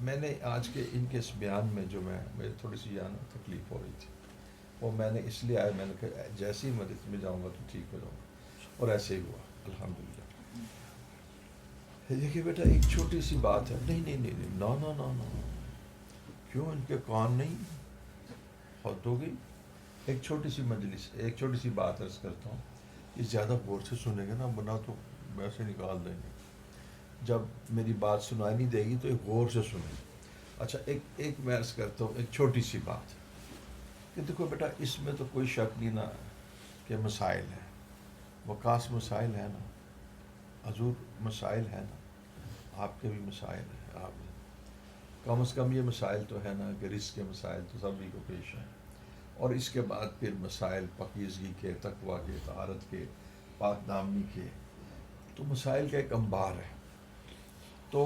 میں نے آج کے ان کے اس بیان میں جو میرے تھوڑی سی نا تکلیف ہو رہی تھی، وہ میں نے اس لیے آیا، میں نے کہا جیسے ہی مدد میں جاؤں گا تو ٹھیک ہو جاؤں گا، اور ایسے ہی ہوا الحمدللہ۔ دیکھیے بیٹا ایک چھوٹی سی بات ہے، نہیں نہیں نہیں نہیں، نو نو نو نو، کیوں ان کے کان نہیں، حد ہو گئی۔ ایک چھوٹی سی مجلس، ایک چھوٹی سی بات عرض کرتا ہوں، یہ زیادہ غور سے سنیں گے نا ورنہ تو ویسے نکال دیں گے، جب میری بات سنائی نہیں دے گی تو ایک غور سے سنیں۔ اچھا ایک میں عرض کرتا ہوں ایک چھوٹی سی بات کہ دیکھو بیٹا اس میں تو کوئی شک نہیں نا کہ مسائل ہیں، وقاص مسائل ہیں نا، حضور مسائل ہیں نا، آپ کے بھی مسائل ہیں، آپ کم از کم یہ مسائل تو ہے نا کہ رزق کے مسائل تو سبھی کو پیش ہیں، اور اس کے بعد پھر مسائل پاکیزگی کے، تقویٰ کے، طہارت کے، پاک دامنی کے، تو مسائل کا ایک انبار ہے۔ تو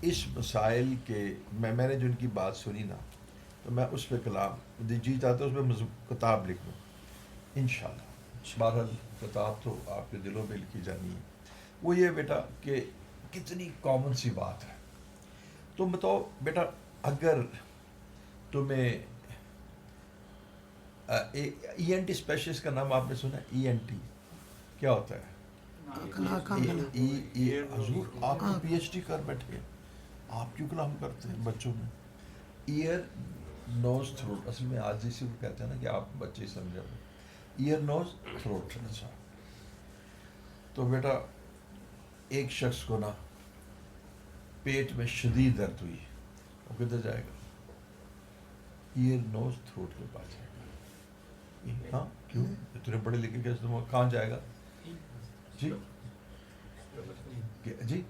اس مسائل کے میں نے جو ان کی بات سنی نا، تو میں اس پہ کلام جی چاہتا ہوں، اس پہ کتاب لکھ لوں انشاءاللہ۔ بہرحال کتاب تو آپ کے دلوں میں لکھی جانی ہے۔ وہ یہ بیٹا کہ کتنی کامن سی بات ہے۔ تم بتاؤ بیٹا، اگر تمہیں ای این ٹی اسپیشلسٹ کا نام آپ نے سنا ہے؟ ای این ٹی کیا ہوتا ہے؟ حضور آپ تو پی ایچ ڈی کر بیٹھے ہیں، آپ کیوں کلام کرتے ہیں بچوں میں؟ ایئر نوز تھروٹ، اصل میں آج اسی کو کہتے ہیں نا کہ آپ بچے سمجھا، ایئر نوز تھروٹ۔ اچھا تو بیٹا ایک شخص کو نا پیٹ میں شدید درد ہوئی، وہ کدھر جائے گا؟ ایئر نوز تھروٹ کے پاس جائے گا۔ ہاں کیوں؟ اتنے پڑھے لکھے کے کہاں جائے گا؟ جی جی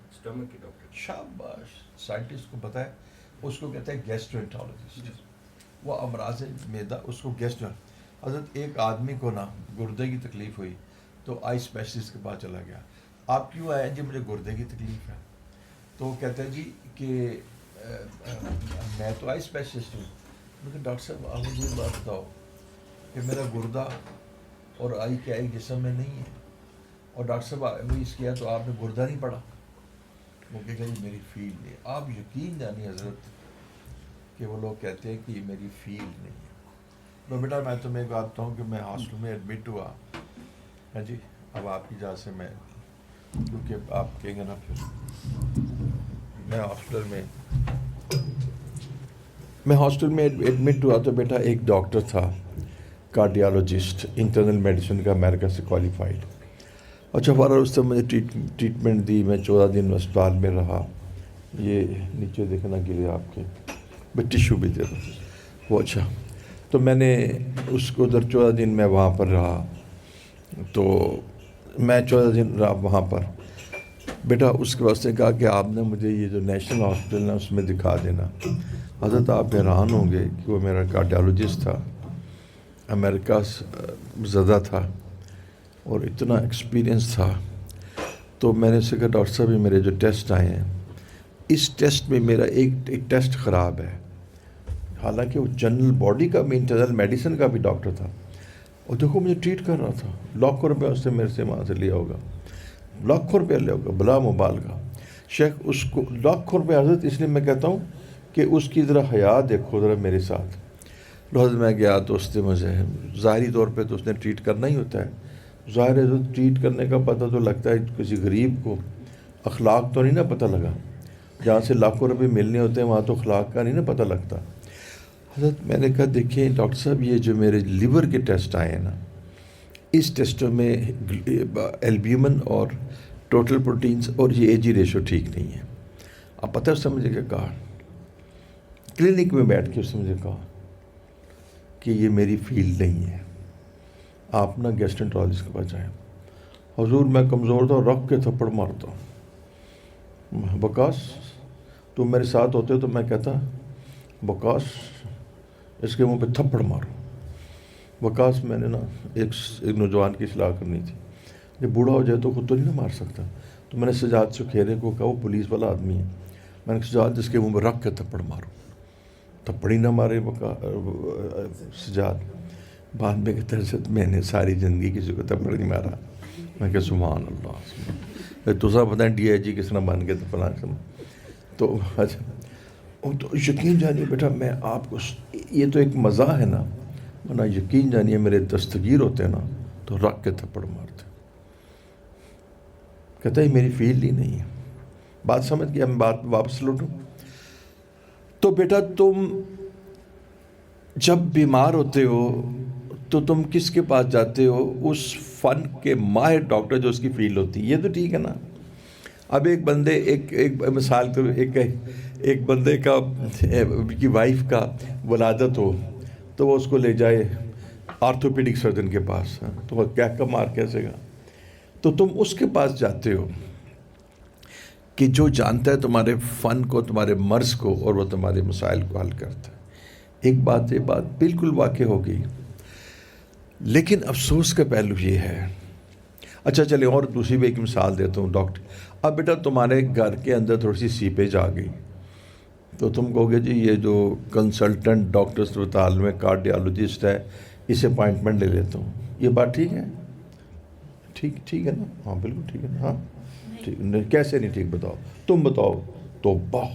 شاباش، سائنٹسٹ کو پتہ ہے، اس کو کہتے ہیں گیسٹرونٹرولوجسٹ، وہ امراض معدہ، اس کو حضرت ایک آدمی کو نا گردے کی تکلیف ہوئی تو آئی اسپیشلسٹ کے پاس چلا گیا۔ آپ کیوں آئے؟ جی مجھے گردے کی تکلیف ہے۔ تو وہ کہتے ہیں جی کہ میں تو آئی اسپیشلسٹ ہوں، لیکن ڈاکٹر صاحب آپ مجھے یہ بات بتاؤ کہ میرا گردہ اور آئی کے ایک جسم میں نہیں ہے، اور ڈاکٹر صاحب اس کیا تو آپ نے گردہ نہیں پڑھا؟ وہ کہتے ہیں میری فیلڈ نہیں۔ آپ یقین جانی حضرت کہ وہ لوگ کہتے ہیں کہ یہ میری فیلڈ نہیں ہے۔ تو بیٹا میں تمہیں ایک بات بتاؤں کہ میں ہاسٹل میں ایڈمٹ ہوا ہے جی، اب آپ کی جہاز سے میں، کیونکہ آپ کہیں گے نا پھر میں ہاسٹل میں ایڈمٹ ہوا تو بیٹا ایک ڈاکٹر تھا کارڈیالوجسٹ، انٹرنل میڈیسن کا، امریکہ سے کوالیفائڈ۔ اچھا ہمارا اس سے مجھے ٹریٹمنٹ دی، میں 14 دن اسپتال میں رہا۔ یہ نیچے دیکھنا گرے آپ کے، میں ٹیشو بھی دے دوں وہ۔ اچھا تو میں نے اس کو ادھر 14 دن میں وہاں پر رہا، تو میں 14 دن رہا وہاں پر بیٹا۔ اس کے واسطے کہا کہ آپ نے مجھے یہ جو نیشنل ہاسپٹل ہے اس میں دکھا دینا۔ حضرت آپ حیران ہوں گے کہ وہ میرا کارڈیالوجسٹ تھا، امریکہ زدہ تھا اور اتنا ایکسپیرینس تھا۔ تو میں نے اسے کہا ڈاکٹر صاحب یہ میرے جو ٹیسٹ آئے ہیں، اس ٹیسٹ میں میرا ایک ٹیسٹ خراب ہے، حالانکہ وہ جنرل باڈی کا بھی، انٹرنل میڈیسن کا بھی ڈاکٹر تھا، اور دیکھو مجھے ٹریٹ کر رہا تھا، لاکھوں روپے اس نے میرے سے وہاں سے لیا ہوگا، لاکھوں روپے لیا ہوگا بلا مبالغہ۔ شیخ اس کو لاکھوں روپے، حضرت اس لیے میں کہتا ہوں کہ اس کی ذرا حیا دیکھو ذرا میرے ساتھ۔ حضرت میں گیا تو اس نے مجھے ظاہری طور پہ تو اس نے ٹریٹ کرنا ہی ہوتا ہے، ظاہر ہے ٹریٹ کرنے کا پتہ تو لگتا ہے کسی غریب کو، اخلاق تو نہیں نا پتہ لگا، جہاں سے لاکھوں روپے ملنے ہوتے ہیں وہاں تو اخلاق کا نہیں نا پتہ لگتا۔ حضرت میں نے کہا دیکھیں ڈاکٹر صاحب یہ جو میرے لیور کے ٹیسٹ آئے ہیں نا، اس ٹیسٹوں میں البیومن اور ٹوٹل پروٹینز اور یہ اے جی ریشو ٹھیک نہیں ہے۔ اب پتہ ہے اس نے مجھے کیا کہا؟ کلینک میں بیٹھ کے اس نے مجھے کہا کہ یہ میری فیلڈ نہیں ہے، آپ نا گیسٹرنٹرولوجسٹ کے پاس جائیں۔ حضور میں کمزور تھا، رکھ کے تھپڑ مارتا ہوں، بکاس تم میرے ساتھ ہوتے تو میں کہتا بکاس اس کے منہ پہ تھپڑ مارو۔ بکاس میں نے نا ایک نوجوان کی اصلاح کرنی تھی، جب بوڑھا ہو جائے تو خود تو نہیں مار سکتا، تو میں نے سجاد سکھیرے کو کہا، وہ پولیس والا آدمی ہے، میں نے سجاد اس کے منہ پہ رکھ کے تھپڑ مارو، تھپڑ ہی نہ مارے سجاد۔ بعد میں کہتے ہیں میں نے ساری زندگی کسی کو تھپڑ نہیں مارا۔ میں کہ سبحان اللہ، تو سب پتہ ہے ڈی آئی جی کس طرح بن کے تو فلاں۔ تو اچھا تو یقین جانیے بیٹا میں آپ کو، یہ تو ایک مزہ ہے نا، ورنہ یقین جانیے میرے دستگیر ہوتے ہیں نا تو رکھ کے تھپڑ مارتے. کہتا ہے میری فیلڈ ہی نہیں ہے. بات سمجھ گیا؟ میں بات واپس لوٹوں. تو بیٹا تم جب بیمار ہوتے ہو تو تم کس کے پاس جاتے ہو؟ اس فن کے ماہر ڈاکٹر جو اس کی فیلڈ ہوتی ہے. یہ تو ٹھیک ہے نا. اب ایک بندے ایک مثال تو ایک بندے کا کی وائف کا ولادت ہو تو وہ اس کو لے جائے آرتھوپیڈک سرجن کے پاس، تو وہ کیا مار کیسے گا؟ تو تم اس کے پاس جاتے ہو کہ جو جانتا ہے تمہارے فن کو، تمہارے مرض کو، اور وہ تمہارے مسائل کو حل کرتا ہے. ایک بات یہ بات بالکل واقع ہو گئی، لیکن افسوس کا پہلو یہ ہے. اچھا چلے اور دوسری بھی ایک مثال دیتا ہوں. ڈاکٹر، اب بیٹا تمہارے گھر کے اندر تھوڑی سی سیپیج آ گئی تو تم کہو گے جی یہ جو کنسلٹنٹ ڈاکٹر اسپتال میں کارڈیالوجسٹ ہے اسے اپائنٹمنٹ لے لیتا ہوں. یہ بات ٹھیک ہے؟ ٹھیک ہے نا؟ ہاں بالکل ٹھیک ہے نا. ہاں ٹھیک. کیسے نہیں ٹھیک؟ بتاؤ. تم بتاؤ. تو باہ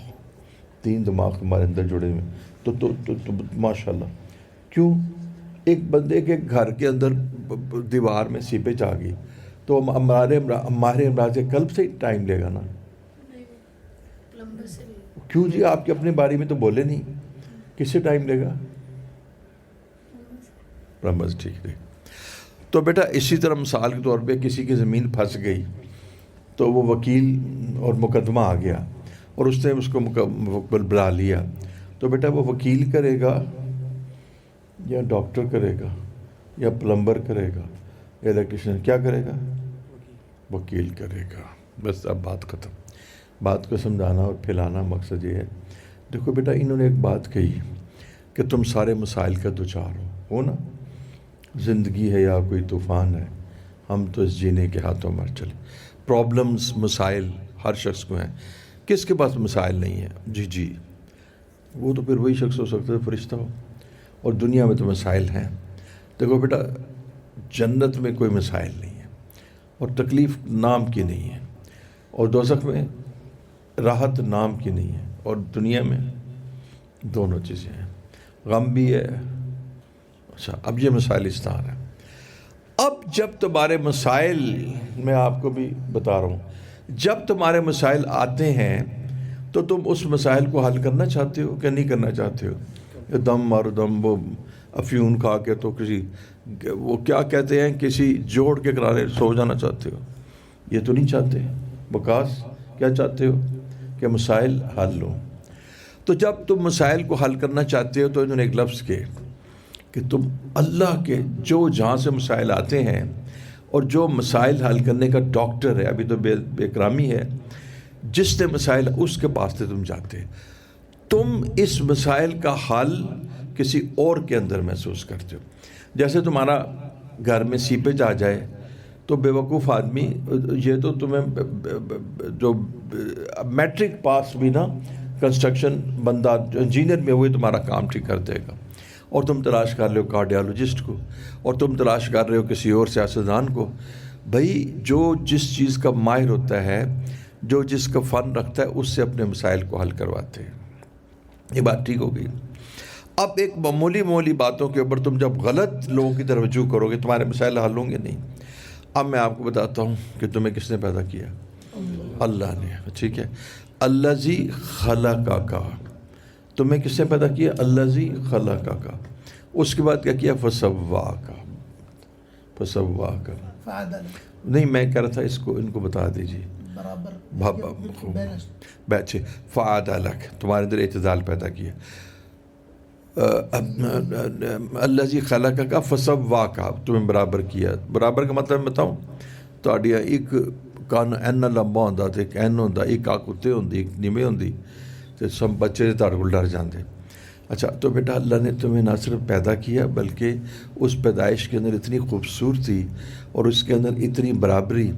3 دماغ تمہارے اندر جڑے ہوئے تو ماشاء اللہ. کیوں؟ ایک بندے کے گھر کے اندر دیوار میں سیپیج آ گئی تو ہمارے امراض قلب سے ہی ٹائم لے گا نا. کیوں جی؟ آپ کے اپنے بارے میں تو بولے نہیں. کس سے ٹائم لے گا؟ پلمبر. ٹھیک ہے. تو بیٹا اسی طرح مثال کے طور پہ کسی کی زمین پھنس گئی تو وہ وکیل اور مقدمہ آ گیا اور اس نے اس کو بلا لیا. تو بیٹا وہ وکیل کرے گا یا ڈاکٹر کرے گا یا پلمبر کرے گا یا الیکٹریشین؟ کیا کرے گا؟ وکیل کرے گا. بس اب بات ختم. بات کو سمجھانا اور پھیلانا مقصد یہ ہے. دیکھو بیٹا انہوں نے ایک بات کہی کہ تم سارے مسائل کا دوچار ہو نا. زندگی ہے یا کوئی طوفان ہے، ہم تو اس جینے کے ہاتھوں مر چلے. پرابلمز، مسائل ہر شخص کو ہیں. کس کے پاس مسائل نہیں ہیں؟ جی وہ تو پھر وہی شخص ہو سکتا ہے فرشتہ ہو. اور دنیا میں تو مسائل ہیں. دیکھو بیٹا جنت میں کوئی مسائل نہیں ہے اور تکلیف نام کی نہیں ہے، اور دوزخ میں راحت نام کی نہیں ہے، اور دنیا میں دونوں چیزیں ہیں، غم بھی ہے. اچھا اب یہ مسائلستان ہے. اب جب تمہارے مسائل، میں آپ کو بھی بتا رہا ہوں، جب تمہارے مسائل آتے ہیں تو تم اس مسائل کو حل کرنا چاہتے ہو کہ نہیں کرنا چاہتے ہو؟ دم مارو دم، وہ افیون کھا کے تو کسی وہ کیا کہتے ہیں کسی جوڑ کے کنارے سو جانا چاہتے ہو؟ یہ تو نہیں چاہتے. بکاس کیا چاہتے ہو؟ کہ مسائل حل ہو. تو جب تم مسائل کو حل کرنا چاہتے ہو تو انہوں نے ایک لفظ کہے کہ تم اللہ کے جو جہاں سے مسائل آتے ہیں اور جو مسائل حل کرنے کا ڈاکٹر ہے، ابھی تو بے کرامی ہے، جس نے مسائل اس کے پاس سے تم جاتے. تم اس مسائل کا حل کسی اور کے اندر محسوس کرتے ہو. جیسے تمہارا گھر میں سیپیج آ جائے تو بے وقوف آدمی، یہ تو تمہیں جو میٹرک پاس بھی نا کنسٹرکشن بندہ جو انجینئر میں ہوئے تمہارا کام ٹھیک کر دے گا، اور تم تلاش کر رہے ہو کارڈیالوجسٹ کو، اور تم تلاش کر رہے ہو کسی اور سیاستدان کو. بھائی جو جس چیز کا ماہر ہوتا ہے، جو جس کا فن رکھتا ہے، اس سے اپنے مسائل کو حل کرواتے ہیں. یہ بات ٹھیک ہو گئی. اب ایک معمولی باتوں کے اوپر تم جب غلط لوگوں کی طرف رجوع کرو گے تمہارے مسائل حل ہوں گے نہیں. اب میں آپ کو بتاتا ہوں کہ تمہیں کس نے پیدا کیا؟ اللہ نے. ٹھیک ہے. الذی خلقک، تمہیں کس نے پیدا کیا؟ الذی خلقک. اس کے بعد کیا کیا؟ فسواک. نہیں میں کہہ رہا تھا اس کو ان کو بتا دیجیے. بیٹھے. فعدلک، تمہارے اندر اعتدال پیدا کیا. الذی خلقک فسواک، تمہیں برابر کیا. برابر کا مطلب بتاؤں تہاڈی ایک کان این لمبا ہوندا تے ایک این ہوندا، ایک اک اُتے ہوندی ایک نیویں ہوندی، تے سب بچے تہاڈے کول ڈر جاندے. اچھا تو بیٹا اللہ نے تمہیں نہ صرف پیدا کیا بلکہ اس پیدائش کے اندر اتنی خوبصورتی اور اس کے اندر اتنی برابری،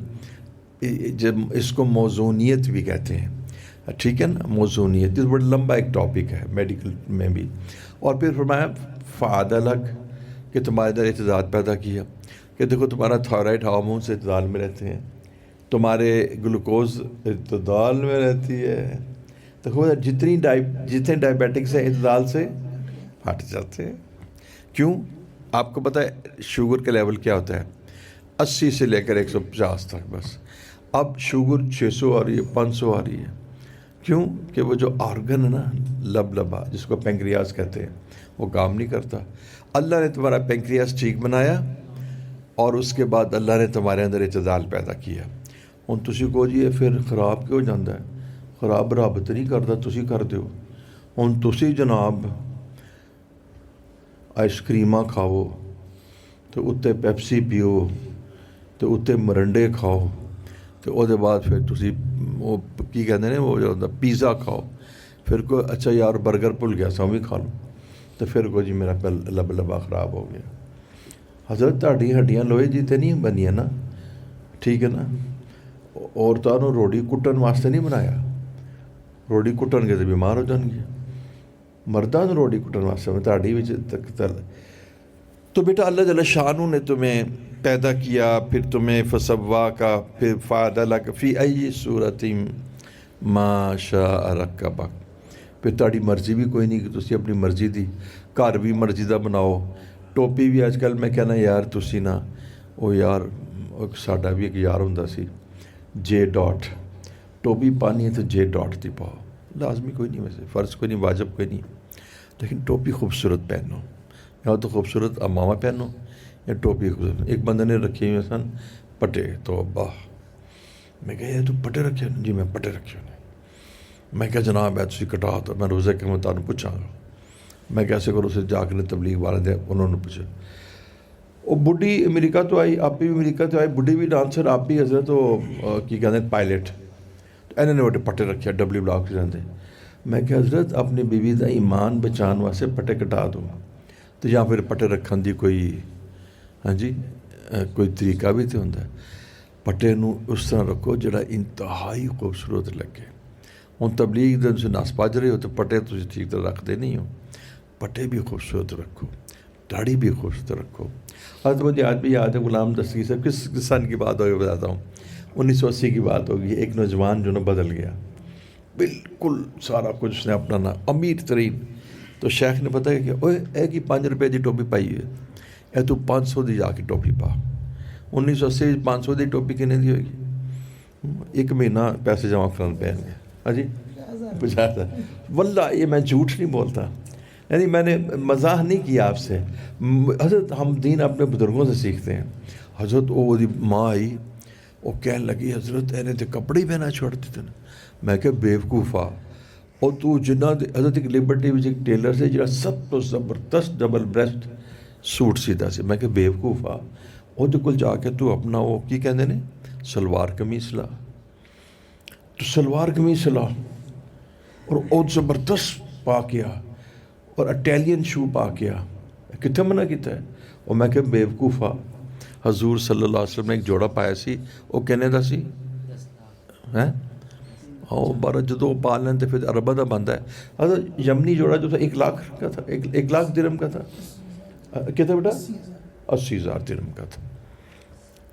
جب اس کو موزونیت بھی کہتے ہیں. ٹھیک ہے نا؟ موزونیت بڑا لمبا ایک ٹاپک ہے میڈیکل میں بھی. اور پھر فرمایا فعدلک، کہ تمہارے اندر اعتدال پیدا کیا. کہ دیکھو تمہارا تھائرائڈ ہارمونس اعتدال میں رہتے ہیں، تمہارے گلوکوز اعتدال میں رہتی ہے، تو وہ جتنے ڈائبیٹکس ہیں اعتدال سے ہٹ جاتے ہیں. کیوں؟ آپ کو پتہ ہے شوگر کا لیول کیا ہوتا ہے؟ 80 سے لے کر 150 تک بس. اب شوگر 600 آ رہی ہے، 500 آ رہی ہے. کیوں؟ کہ وہ جو آرگن ہے نا لبا جس کو پینکریاس کہتے ہیں وہ کام نہیں کرتا. اللہ نے تمہارا پینکریاس ٹھیک بنایا اور اس کے بعد اللہ نے تمہارے اندر اعتدال پیدا کیا. ہوں تسی کہو جی پھر خراب کیوں جاتا ہے؟ خراب رب تو نہیں کرتا، تسی کر دیو. ہوں تسی جناب آئس کریماں کھاؤ تو اتنے پیپسی پیو تو اتنے مرنڈے کھاؤ تو وہ دے بعد پھر تسی وہ کی کہتے ہیں وہ جو ہوتا پیزا کھاؤ. پھر کوئی اچھا یار برگر بھول گیا سا بھی کھا لو تو پھر کوئی جی میرا لبا خراب ہو گیا. حضرت تہاڈی ہڈیاں لوہے جی تے نہیں بنیاں نا، ٹھیک ہے نا. عورتوں نوں روٹی کٹن واسطے نہیں بنایا. روٹی کٹن گے تو بیمار ہو جان گے. مرداں نوں روٹی کٹن واسطے تہاڈی وچ تو بیٹا اللہ جل شانہ نے تمہیں پیدا کیا، پھر تمہیں فسوا کا، پھر فعدلک فی ای صورت ما شاء رکبک. پھر تہاڈی مرضی بھی کوئی نہیں کہ تسی اپنی مرضی دی گھر بھی مرضی دا بناؤ. ٹوپی بھی اج کل میں کہنا یار تسی نا وہ یار ساڈا بھی ایک یار ہوندا سی جے ڈاٹ، ٹوپی پانی ہے تو جے ڈاٹ دی پاؤ. لازمی کوئی نہیں، ویسے فرض کوئی نہیں، واجب کوئی نہیں، لیکن ٹوپی خوبصورت پہنو. یا تو خوبصورت امامہ پہنو یا ٹوپی خوبصورت. ایک بندے نے رکھے ہوئے سن پٹے، تو ابا میں کہا یہ تو پٹے رکھے؟ جی میں پٹے رکھے ہوئے. میں کہا جناب ہے تسی کٹا تو میں روزے کے مطابق پوچھاں گا. میں کیسے کروں اسے جا کے تبلیغ والے دے انہوں نے پوچھا. وہ بڈھی امریکہ تو آئی، آپ بھی امریکہ تو آئی، بڈھی بھی ڈانسر، آپ بھی حضرت وہ کی کہتے ہیں پائلٹ. تو انہوں نے وڈے پٹے رکھے ڈبلی بلاک سے رہتے. میں کہ حضرت اپنی بیوی دا ایمان بچان واسطے پٹے کٹا دو تو یا پھر پٹے رکھن دی کوئی ہاں جی کوئی طریقہ بھی تو ہوتا ہے. پٹے نو اس طرح رکھو جڑا انتہائی خوبصورت لگے. ہوں تبلیغ دن سے نس پج رہے ہو تو پٹے تسی ٹھیک طرح رکھتے نہیں ہو. پٹے بھی خوبصورت رکھو، داڑھی بھی خوبصورت رکھو. حضرت مجھے آج بھی یاد ہے غلام دستگیر صاحب، کس سن کی بات ہوگی بتاتا ہوں، 1980 کی بات ہوگی. ایک نوجوان جو نا بدل گیا بالکل سارا کچھ اس نے اپنا نا امیر ترین. تو شیخ نے پتہ ہے کہ اوے اے کی 5 روپے دی ٹوپی پائی ہے، اے تو 500 دی جا کے ٹوپی پا. 1980 500 دی ٹوپی کنے دی ہوگی؟ ایک مہینہ پیسے جمع کرنے پہن گئے. ہاں جی 50. واللہ یہ میں جھوٹ نہیں بولتا، یعنی میں نے مزاح نہیں کیا آپ سے. حضرت ہم دین اپنے بزرگوں سے سیکھتے ہیں. حضرت وہ ماں آئی، وہ کہنے لگی حضرت اینے تو کپڑے ہی پہنا چھوڑ دیتے نا. میں کہ بیوقوفا، اور تو جنہ حضرت ایک لبرٹی وچ ایک ٹیلر سے جڑا سب تو زبردست ڈبل بریسٹ سوٹ سیدھا سی. میں کہ بیوقوفا، وہ کول جا کے تو اپنا وہ کی کہندے نے سلوار قمیص لا. تو سلوار قمیص لا اور وہ زبردست پا کیا اور اٹیلین شو پا کیا. کتنے منع کیتا ہے؟ اور میں کہ بیوقوفا، حضور صلی اللہ علیہ وسلم نے ایک جوڑا پایا سی، وہ کہنے دا سی ہیں اور بارہ جدو پال لیں تو پھر عربہ دا بنتا ہے. حضرت یمنی جوڑا جو تھا 1 لاکھ کا تھا، 1 لاکھ درہم کا تھا. کیا تھا بیٹا؟ 80,000 درہم کا تھا.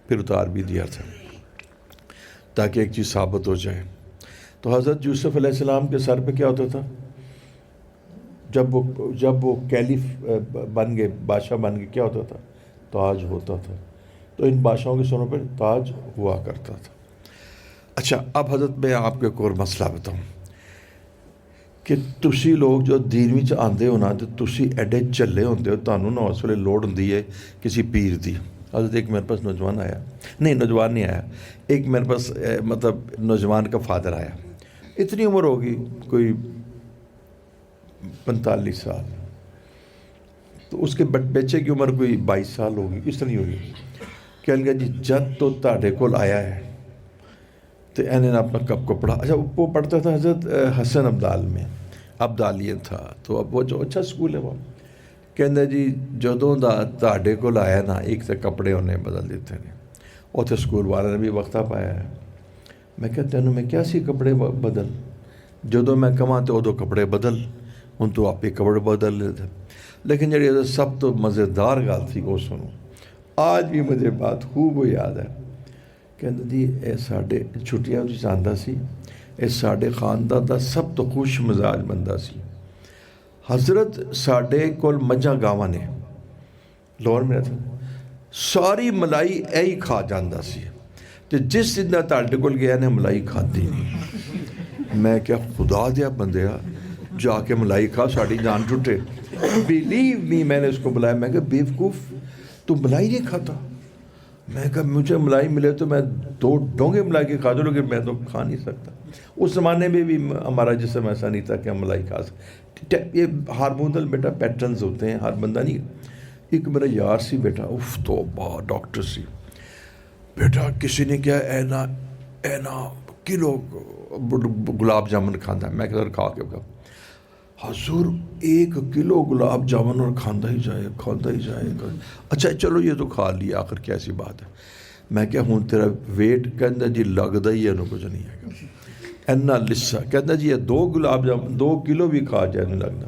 پھر اتار بھی دیا تھا تاکہ ایک چیز ثابت ہو جائے. تو حضرت یوسف علیہ السلام کے سر پہ کیا ہوتا تھا جب وہ کیلیف بن گئے، بادشاہ بن گئے، کیا ہوتا تھا؟ تاج ہوتا تھا. تو ان بادشاہوں کے سروں پہ تاج ہوا کرتا تھا. اچھا اب حضرت میں آپ کو ایک اور مسئلہ بتاؤں کہ تسی لوگ جو دین وچ آندے ہو نا تو تسی ایڈے چلے ہوندے ہو، تانوں نہ اس ویلے لوڑ ہوندی ہے کسی پیر دی. حضرت ایک میرے پاس نوجوان آیا، نہیں نوجوان نہیں آیا، ایک میرے پاس مطلب نوجوان کا فادر آیا. اتنی عمر ہوگی کوئی 45 سال، تو اس کے بچے کی عمر کوئی 22 سال ہوگی، اس طرح نہیں ہوگی. کہنے لگا جی جد تو تاڑے کول آیا ہے تو انہیں نے اپنا کپ کو پڑھا. اچھا وہ پڑھتا تھا حضرت حسن ابدال میں، ابدالیہ تھا. تو اب وہ جو اچھا سکول ہے وہ کہندے جی جدوں دا تاڑے کول آیا نا ایک تو کپڑے انہیں بدل دیتے ہیں. اتنے سکول والے نے بھی وقتہ پایا ہے. میں کہتا ہوں میں کیا سی کپڑے بدل، جدوں میں کماں تو ادو کپڑے بدل، ہوں تو آپ ہی کپڑے بدل لیتے. لیکن جڑی سب تو مزیدار گل تھی وہ سنو، آج بھی مجھے بات خوب یاد ہے. کہندے جی اے ساڈے چھٹیاں وچ آندا سی ਇਹ ਸਾਡੇ ਖਾਨਦਾਨ ਦਾ ਸਭ ਤੋਂ ਖੁਸ਼ ਮਿਜ਼ਾਜ ਬੰਦਾ ਸੀ। حضرت ਸਾਡੇ ਕੋਲ ਮੱਝਾਂ ਗਾਵਾਂ ਨੇ ਲਾਹੌਰ ਮੇਂ ਸਾਰੀ ਮਲਾਈ ਇਹੀ ਖਾ ਜਾਂਦਾ ਸੀ, ਤੇ ਜਿਸ ਦਿਨ ਦਾ ਤੁਹਾਡੇ ਕੋਲ ਗਿਆ ਨੇ ਮਲਾਈ ਖਾਧੀ ਨਹੀਂ। ਮੈਂ ਕਿਹਾ خدا دیا بندیا جا کے ملائی کھا ساڑی جان ٹوٹے. بلیو می میں نے اس کو بلایا، میں کہا بیوقوف تو ملائی نہیں کھاتا. میں کہا مجھے ملائی ملے تو میں 2 ڈونگے ملائی کے کھا دوں، لیکن میں تو کھا نہیں سکتا. اس زمانے میں بھی ہمارا جسم ایسا نہیں تھا کہ ہم ملائی کھا سکتے. یہ ہارمونل بیٹا پیٹرنز ہوتے ہیں، ہر بندہ نہیں. ایک میرا یار سی بیٹا، اف توبہ، ڈاکٹر سی بیٹا، کسی نے کیا اینا کلو گلاب جامن کھانا ہے. میں کہا کھا کے کہا حضور 1 کلو گلاب جامن اور کھانا ہی جائے. اچھا چلو یہ تو کھا لیا، آخر کیسی بات ہے. میں کیا ہوں تیرا ویٹ کہنا جی لگتا ہی ہے انہوں کچھ نہیں ہے اینا لسا کہنا جی یہ 2 گلاب جامن 2 کلو بھی کھا جائے نہیں لگنا.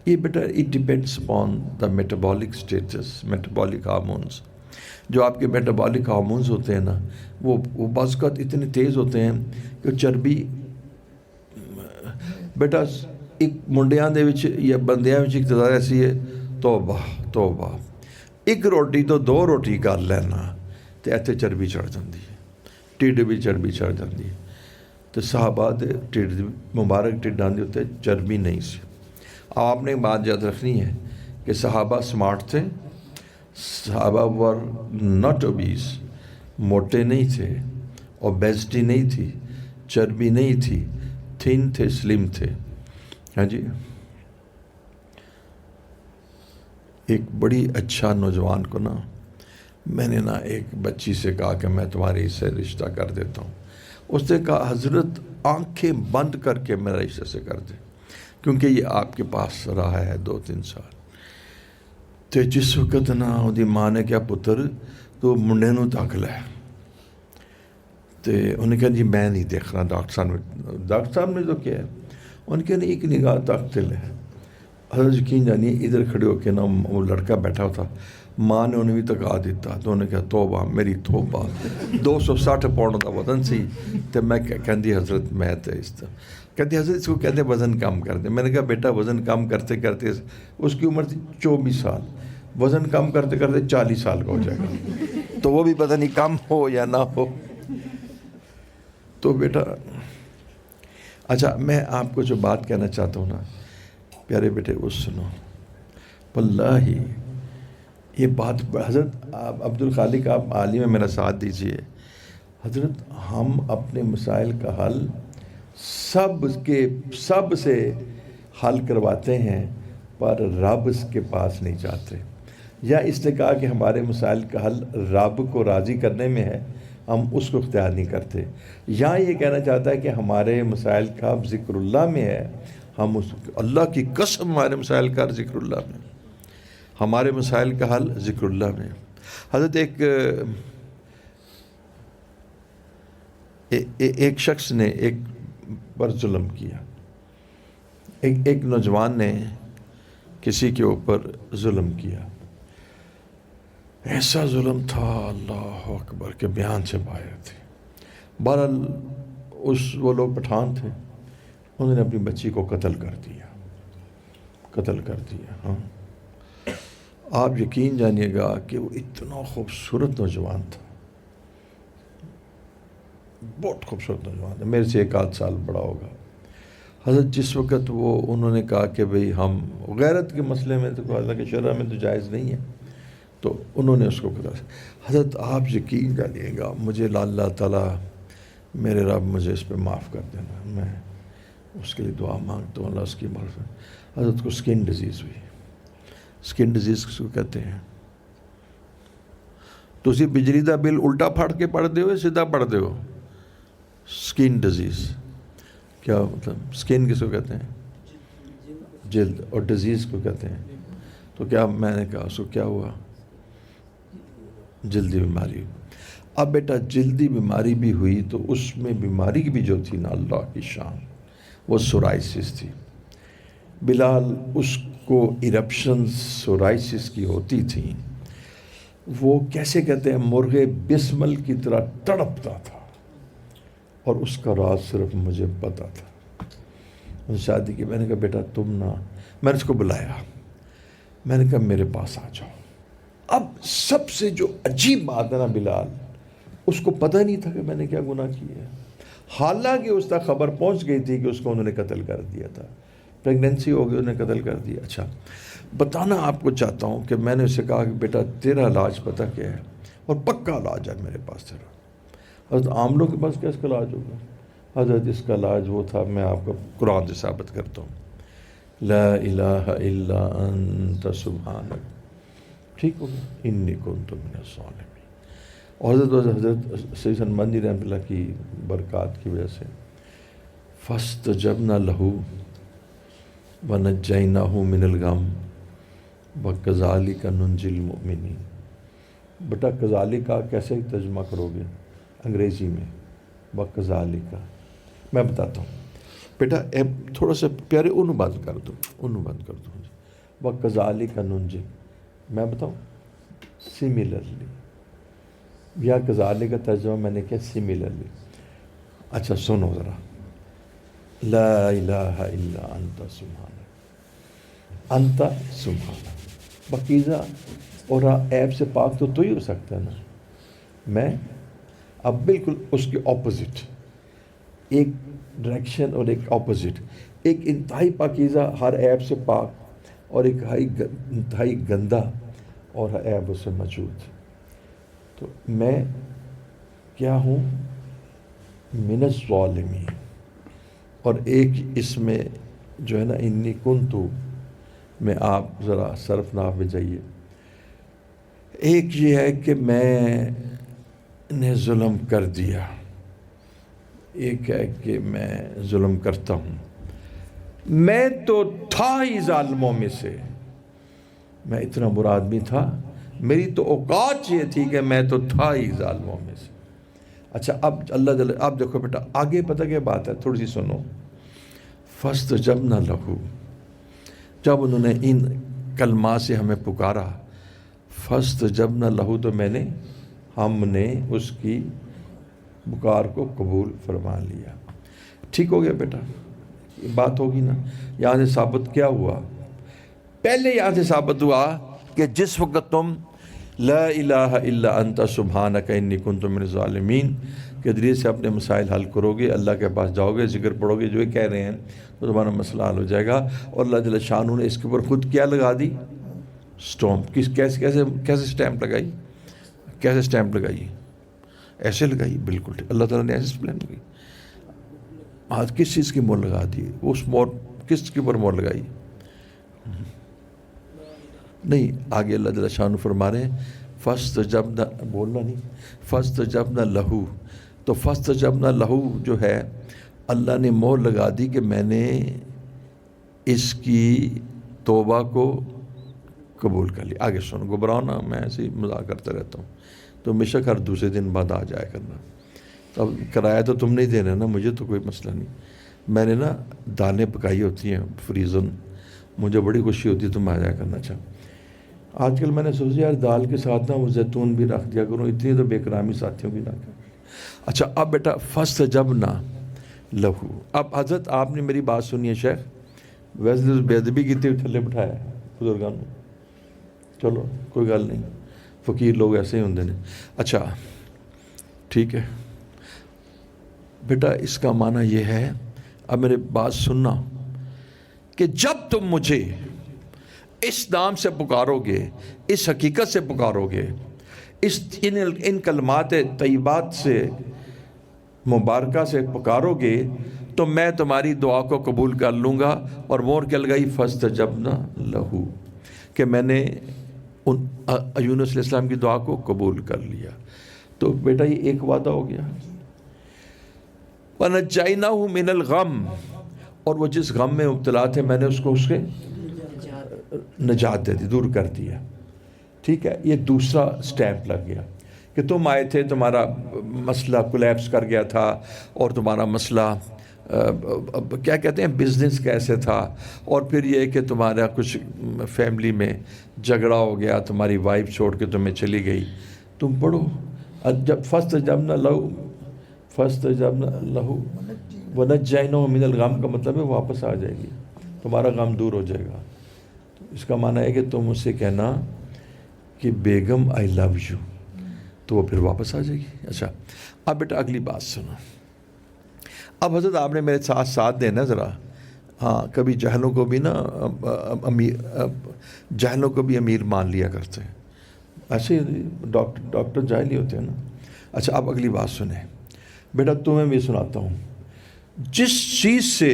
یہ بیٹا it depends upon the metabolic status, metabolic hormones. جو آپ کے میٹابولک ہارمونز ہوتے ہیں نا، وہ بعض اوقات اتنے تیز ہوتے ہیں کہ چربی بیٹا ایک منڈیاں دے وچ یا بندیاں وچ اقتدار ایسی ہے، توبہ 1 روٹی تو 2 روٹی کر لینا تو ایتھے چربی چڑھ جاندی ہے، ٹھڈ بھی چربی چڑھ جاندی ہے. تو صحابہ دے ٹھڈ مبارک ٹھڈاں دے اتنے چربی نہیں سی. آپ نے ایک بات یاد رکھنی ہے کہ صحابہ سمارٹ تھے، صحابہ ور ناٹ اوبیس، موٹے نہیں تھے، اوبیسٹی نہیں تھی، چربی نہیں تھی، تھن تھے، سلم تھے. ہاں جی. ایک بڑی اچھا نوجوان کو نا میں نے نا ایک بچی سے کہا کہ میں تمہارے سے رشتہ کر دیتا ہوں. اس نے کہا حضرت آنکھیں بند کر کے میرا رشتہ سے کر دے، کیونکہ یہ آپ کے پاس رہا ہے 2-3 سال. تو جس وقت نا وہ ماں نے کیا پتر تو منڈے نو تک لے، تو انہوں نے کہا جی میں نہیں دیکھ رہا. ڈاکٹر صاحب نے تو کیا ہے، ان کے نے ایک نگاہ تک لے. حضرت یقین جانیے ادھر کھڑے ہو کے نا وہ لڑکا بیٹھا تھا، ماں نے انہیں بھی تکا دیتا. تو انہوں نے کہا توبہ میری توبہ. 260 پاؤنڈ کا وزن سی. تو میں کہتی حضرت میں تو اس طرح کہتی حضرت اس کو کہتے وزن کم کر دیں. میں نے کہا بیٹا وزن کم کرتے کرتے اس کی عمر تھی 24 سال، وزن کم کرتے کرتے 40 سال کا ہو جائے گا، تو وہ بھی پتہ نہیں کم ہو یا نہ ہو. تو بیٹا اچھا میں آپ کو جو بات کہنا چاہتا ہوں نا پیارے بیٹے وہ سنو. واللہ یہ بات حضرت عبد الخالق آپ عالم میں میرا ساتھ دیجئے. حضرت ہم اپنے مسائل کا حل سب سے حل کرواتے ہیں، پر رب کے پاس نہیں جاتے. یا اس نے کہا کہ ہمارے مسائل کا حل رب کو راضی کرنے میں ہے، ہم اس کو اختیار نہیں کرتے. یا یہ کہنا چاہتا ہے کہ ہمارے مسائل کا ذکر اللہ میں ہے، ہم اس اللہ کی قسم ہمارے مسائل کا ذکر اللہ میں، ہمارے مسائل کا حل ذکر اللہ میں. حضرت ایک شخص نے ایک پر ظلم کیا، ایک نوجوان نے کسی کے اوپر ظلم کیا. ایسا ظلم تھا اللہ اکبر کے بیان سے باہر تھے. بہرحال وہ لوگ پٹھان تھے، انہوں نے اپنی بچی کو قتل کر دیا. ہاں آپ یقین جانیے گا کہ وہ اتنا خوبصورت نوجوان تھا، بہت خوبصورت نوجوان تھا، میرے سے 1-8 سال بڑا ہوگا. حضرت جس وقت انہوں نے کہا کہ بھئی ہم غیرت کے مسئلے میں تو اللہ کے شرع میں تو جائز نہیں ہے، تو انہوں نے اس کو قتل. حضرت آپ یقین جانیے گا مجھے اللہ تعالیٰ میرے رب مجھے اس پہ معاف کر دینا، میں اس کے لیے دعا مانگتا ہوں اللہ اس کی معافی. حضرت کو سکن ڈیزیز ہوئی. سکن ڈیزیز کس کو کہتے ہیں؟ تو اسی بجلی دا بل الٹا پھاڑ کے پڑھ دے ہو سیدھا پڑھ دے ہو؟ سکن ڈیزیز کیا مطلب؟ سکن کس کو کہتے ہیں؟ جلد. اور ڈیزیز کو کہتے ہیں. تو کیا میں نے کہا اس کو کیا ہوا؟ جلدی بیماری. اب بیٹا جلدی بیماری بھی ہوئی تو اس میں بیماری بھی جو تھی نا اللہ کی شان، وہ سورائسس تھی. بلال اس کو ایرپشن سورائسس کی ہوتی تھی، وہ کیسے کہتے ہیں مرغ بسمل کی طرح تڑپتا تھا. اور اس کا راز صرف مجھے پتا تھا. شادی کی میں نے کہا بیٹا تم نا، میں نے اس کو بلایا، میں نے کہا میرے پاس آ جاؤ. اب سب سے جو عجیب بات ہے نا بلال، اس کو پتہ نہیں تھا کہ میں نے کیا گناہ کیا ہے، حالانکہ اس تک خبر پہنچ گئی تھی کہ اس کو انہوں نے قتل کر دیا تھا، پریگننسی ہو گئی، انہوں نے قتل کر دیا. اچھا بتانا آپ کو چاہتا ہوں کہ میں نے اسے کہا کہ بیٹا تیرا علاج پتہ کیا ہے، اور پکا علاج ہے میرے پاس تیرا. حضرت عام لوگ کے پاس کیا اس کا علاج ہوگا؟ حضرت اس کا علاج وہ تھا، میں آپ کو قرآن سے ثابت کرتا ہوں، لا الہ الا انت سبحانک، ٹھیک ہو گیا، انی کنت من الظالمین. اور حضرت سید سلمان رحمۃ اللہ کی برکات کی وجہ سے فاستجبنا لہ ونجیناہ من الغم وکذالک ننجی المؤمنین. بیٹا کذالک کا کیسے ترجمہ کرو گے انگریزی میں؟ وکذالک میں بتاتا ہوں بیٹا، تھوڑا سا پیارے انو بند کر دو، انو بند کر دو. وکذالک ننجی، میں بتاؤں سملرلی، یا کذالک کا ترجمہ میں نے کیا سملرلی. اچھا سنو ذرا، لا الہ الا انت سبحانک، انت سبحانک، پاکیزہ اور عیب سے پاک تو ہی ہو سکتا ہے نا. میں اب بالکل اس کے اپوزٹ، ایک ڈائریکشن اور ایک اپوزٹ، ایک انتہائی پاکیزہ ہر عیب سے پاک، اور ایک انتہائی گندہ اور ہر عیب اس سے موجود. تو میں کیا ہوں؟ من الظالمین. اور ایک اس میں جو ہے نا انی کنتو میں، آپ ذرا صرف ناف میں جائیے، ایک یہ ہے کہ میں نے ظلم کر دیا، ایک ہے کہ میں ظلم کرتا ہوں. میں تو تھا ہی ظالموں میں سے، میں اتنا برا آدمی تھا، میری تو اوقات یہ تھی کہ میں تو تھا ہی ظالموں میں سے. اچھا اب اللہ جل، اب دیکھو بیٹا آگے پتہ کیا بات ہے، تھوڑی سی سنو. فاستجبنا لہ، جب انہوں نے ان کلمات سے ہمیں پکارا، فاستجبنا لہ، تو ہم نے اس کی پکار کو قبول فرما لیا. ٹھیک ہو گیا بیٹا، یہ بات ہوگی نا. یہاں سے ثابت کیا ہوا؟ پہلے یہاں سے ثابت ہوا کہ جس وقت تم لا الہ الا انت سبحانک انی کنت من الظالمین کے ذریعے سے اپنے مسائل حل کرو گے، اللہ کے پاس جاؤ گے، ذکر پڑھو گے جو یہ کہہ رہے ہیں، تو تمہارا مسئلہ حل ہو جائے گا. اور اللہ جل شانہ نے اس کے اوپر خود کیا لگا دی؟ سٹامپ. کیسے سٹیمپ لگائی؟ کیسے سٹیمپ لگائی؟ ایسے لگائی، بالکل اللہ تعالیٰ نے ایسے سٹیمپ لگائی. آج کس چیز کی مور لگا دی؟ اس مور کس کے اوپر مور لگائی؟ نہیں، آگے اللہ جل شانہ فرما رہے ہیں فاستجبنا، بولنا نہیں، فاستجبنا لہ. تو فاستجبنا لہ جو ہے اللہ نے مور لگا دی کہ میں نے اس کی توبہ کو قبول کر لی. آگے سنو، گھبراؤ نا، میں ایسے ہی مذاق کرتا رہتا ہوں، تو بے شک ہر دوسرے دن بعد آ جایا کرنا. اب کرایہ تو تم نہیں دینا نا، مجھے تو کوئی مسئلہ نہیں. میں نے نا دالیں پکائی ہوتی ہیں فریزن، مجھے بڑی خوشی ہوتی ہے، تم آ جایا کرنا. اچھا آج کل میں نے سوچا یار دال کے ساتھ نا وہ زیتون بھی رکھ دیا کروں، اتنی تو بے کرامی ساتھیوں کی نہ کروں. اچھا اب بیٹا فاستجبنا لہ. اب حضرت آپ نے میری بات سنی ہے شیخ، ویسے تو بے ادبی کی تھی، تھلے بٹھایا ہے بزرگان، چلو کوئی گل نہیں، فقیر لوگ ایسے ہی ہوندے نے. اچھا ٹھیک ہے بیٹا، اس کا معنی یہ ہے، اب میرے بات سننا، کہ جب تم مجھے اس نام سے پکارو گے، اس حقیقت سے پکارو گے، ان کلمات طیبات سے مبارکہ سے پکارو گے، تو میں تمہاری دعا کو قبول کر لوں گا. اور مور کیا لگائی؟ فاستجبنا لہ، کہ میں نے یونس علیہ السلام کی دعا کو قبول کر لیا. تو بیٹا یہ ایک وعدہ ہو گیا. وَنَجَّيْنَاهُ مِنَ الْغَمِّ، اور وہ جس غم میں مبتلا تھے میں نے اس کو اس کے نجات دے دی، دور کر دیا. ٹھیک ہے، یہ دوسرا سٹیمپ لگ گیا کہ تم آئے تھے، تمہارا مسئلہ کولیپس کر گیا تھا، اور تمہارا مسئلہ کیا کہتے ہیں بزنس کیسے تھا، اور پھر یہ کہ تمہارا کچھ فیملی میں جھگڑا ہو گیا، تمہاری وائف چھوڑ کے تمہیں چلی گئی. تم پڑھو جب فاستجبنا لہ فاستجبنا لہ ونجیناہ من الغم کا مطلب ہے واپس آ جائے گی، تمہارا غم دور ہو جائے گا. تو اس کا معنی ہے کہ تم اس سے کہنا کہ بیگم آئی لو یو، تو وہ پھر واپس آ جائے گی. اچھا اب بیٹا اگلی بات سنو. اب حضرت آپ نے میرے ساتھ ساتھ دینا ذرا. ہاں کبھی جہلوں کو بھی نا جہلوں کو بھی امیر مان لیا کرتے ہیں، ایسے ڈاکٹر جاہل ہی ہوتے ہیں نا. اچھا اب اگلی بات سنیں بیٹا، تمہیں بھی سناتا ہوں. جس چیز سے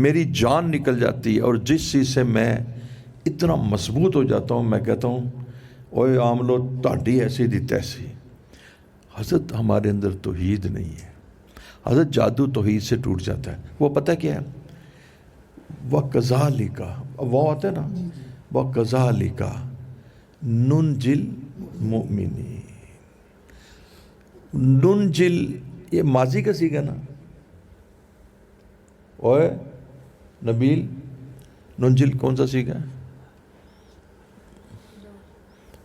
میری جان نکل جاتی ہے اور جس چیز سے میں اتنا مضبوط ہو جاتا ہوں، میں کہتا ہوں اوے عاملو تاڈی ایسی دی تیسی. حضرت ہمارے اندر توحید نہیں ہے. حضرت جادو توحید سے ٹوٹ جاتا ہے. وہ پتہ کیا ہے؟ وَكَذَلِكَ وہ آتا ہے نا، وَكَذَلِكَ نُنْجِل مُؤْمِنِينَ. ننجل یہ ماضی کا سیگا نا. اوے نبیل ننجل کون سا سیگا ہے؟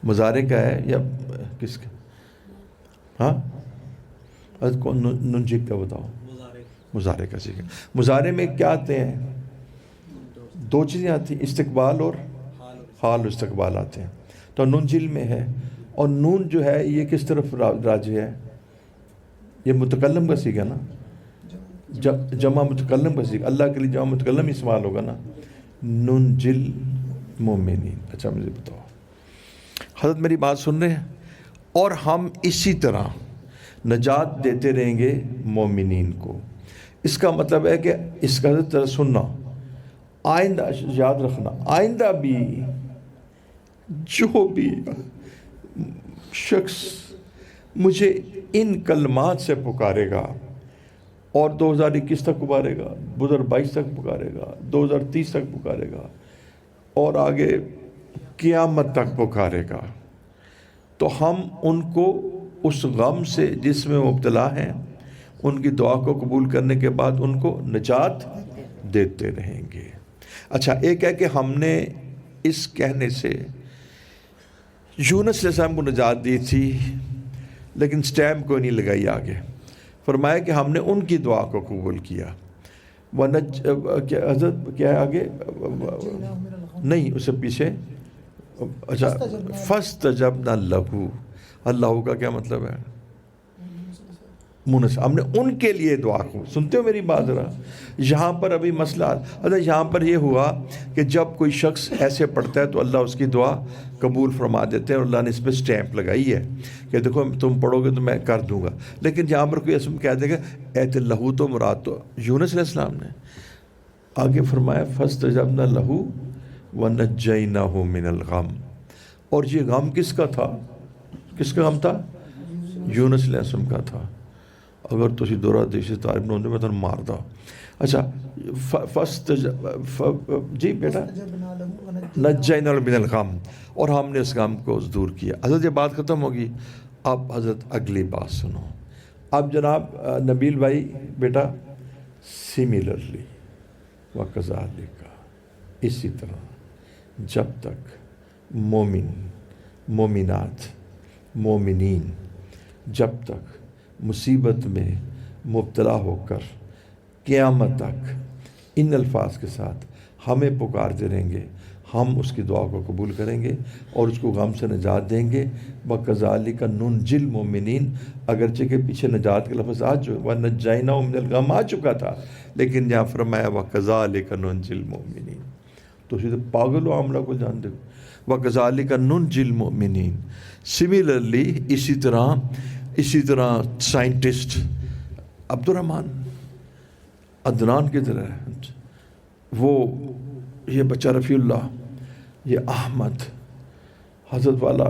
مضارع کا ہے یا کس کا؟ ہاں حضرت کون ننجل کا بتاؤ؟ مضارع کا سیگا. مضارع میں کیا آتے ہیں؟ دو چیزیں آتی ہیں، استقبال اور حال و استقبال آتے ہیں. تو ننجل میں ہے. اور نون جو ہے یہ کس طرف راجع ہے؟ یہ متکلم کا سیگا نا، جمع متکلم کا سیگا. اللہ کے لیے جمع متکلم استعمال ہوگا نا، ننجل مومنین. اچھا مجھے بتاؤ حضرت میری بات سن رہے ہیں؟ اور ہم اسی طرح نجات دیتے رہیں گے مومنین کو. اس کا مطلب ہے کہ اس کا حضرت سننا، آئندہ یاد رکھنا، آئندہ بھی جو بھی شخص مجھے ان کلمات سے پکارے گا اور 2021 تک پکارے گا، 2022 تک پکارے گا، 2030 تک پکارے گا اور آگے قیامت تک پکارے گا، تو ہم ان کو اس غم سے جس میں مبتلا ہیں ان کی دعا کو قبول کرنے کے بعد ان کو نجات دیتے رہیں گے. اچھا ایک ہے کہ ہم نے اس کہنے سے یونس علیہ السلام کو نجات دی تھی لیکن سٹیمپ کوئی نہیں لگائی آگے. فرمایا کہ ہم نے ان کی دعا کو قبول کیا. حضرت کیا ہے آگے؟ نہیں اس سے پیچھے. اچھا فاستجبنا لہ. اللہ کا کیا مطلب ہے؟ منصف. ہم نے ان کے لیے دعا کو. سنتے ہو میری بات ذرا؟ یہاں پر ابھی مسئلہ یہاں پر یہ ہوا کہ جب کوئی شخص ایسے پڑھتا ہے تو اللہ اس کی دعا قبول فرما دیتے ہیں اور اللہ نے اس پہ سٹیمپ لگائی ہے کہ دیکھو تم پڑھو گے تو میں کر دوں گا. لیکن جہاں پر کوئی اسم کہہ دے گا ایت لہو تو مراد تو یونس علیہ السلام نے. آگے فرمایا فاستجبنا لہ ونجیناہ من الغم. اور یہ غم کس کا تھا؟ کس کا غم تھا؟ یونس علیہ السلام کا تھا. اگر تسی دورہ دیشی تعریف نہ ہوندے میں تنہوں مار دا. اچھا جی بیٹا نجیناہ من الغم. اور ہم نے اس غم کو دور کیا. حضرت یہ بات ختم ہوگی. اب حضرت اگلی بات سنو. اب جناب نبیل بھائی بیٹا سیملرلی وکذالک اسی طرح جب تک مومن مومنات مومنین جب تک مصیبت میں مبتلا ہو کر قیامت تک ان الفاظ کے ساتھ ہمیں پکارتے رہیں گے ہم اس کی دعا کو قبول کریں گے اور اس کو غم سے نجات دیں گے. وَكَذَلِكَ نُنْجِي الْمُؤْمِنِينَ. اگرچہ کہ پیچھے نجات کے لفظ آ چکا وَنَجَّيْنَاهُم مِّنَ الْغَمِّ آ چکا تھا لیکن یہاں فرمایا وَكَذَلِكَ نُنْجِي الْمُؤْمِنِينَ. تو اسی طرح پاگل و عاملہ کو جان دے. وَكَذَلِكَ نُنْجِي الْمُؤْمِنِينَ. سملرلی اسی طرح سائنٹسٹ عبد الرحمن عدنان کی طرح وہ یہ بچہ رفیع اللہ یہ احمد حضرت والا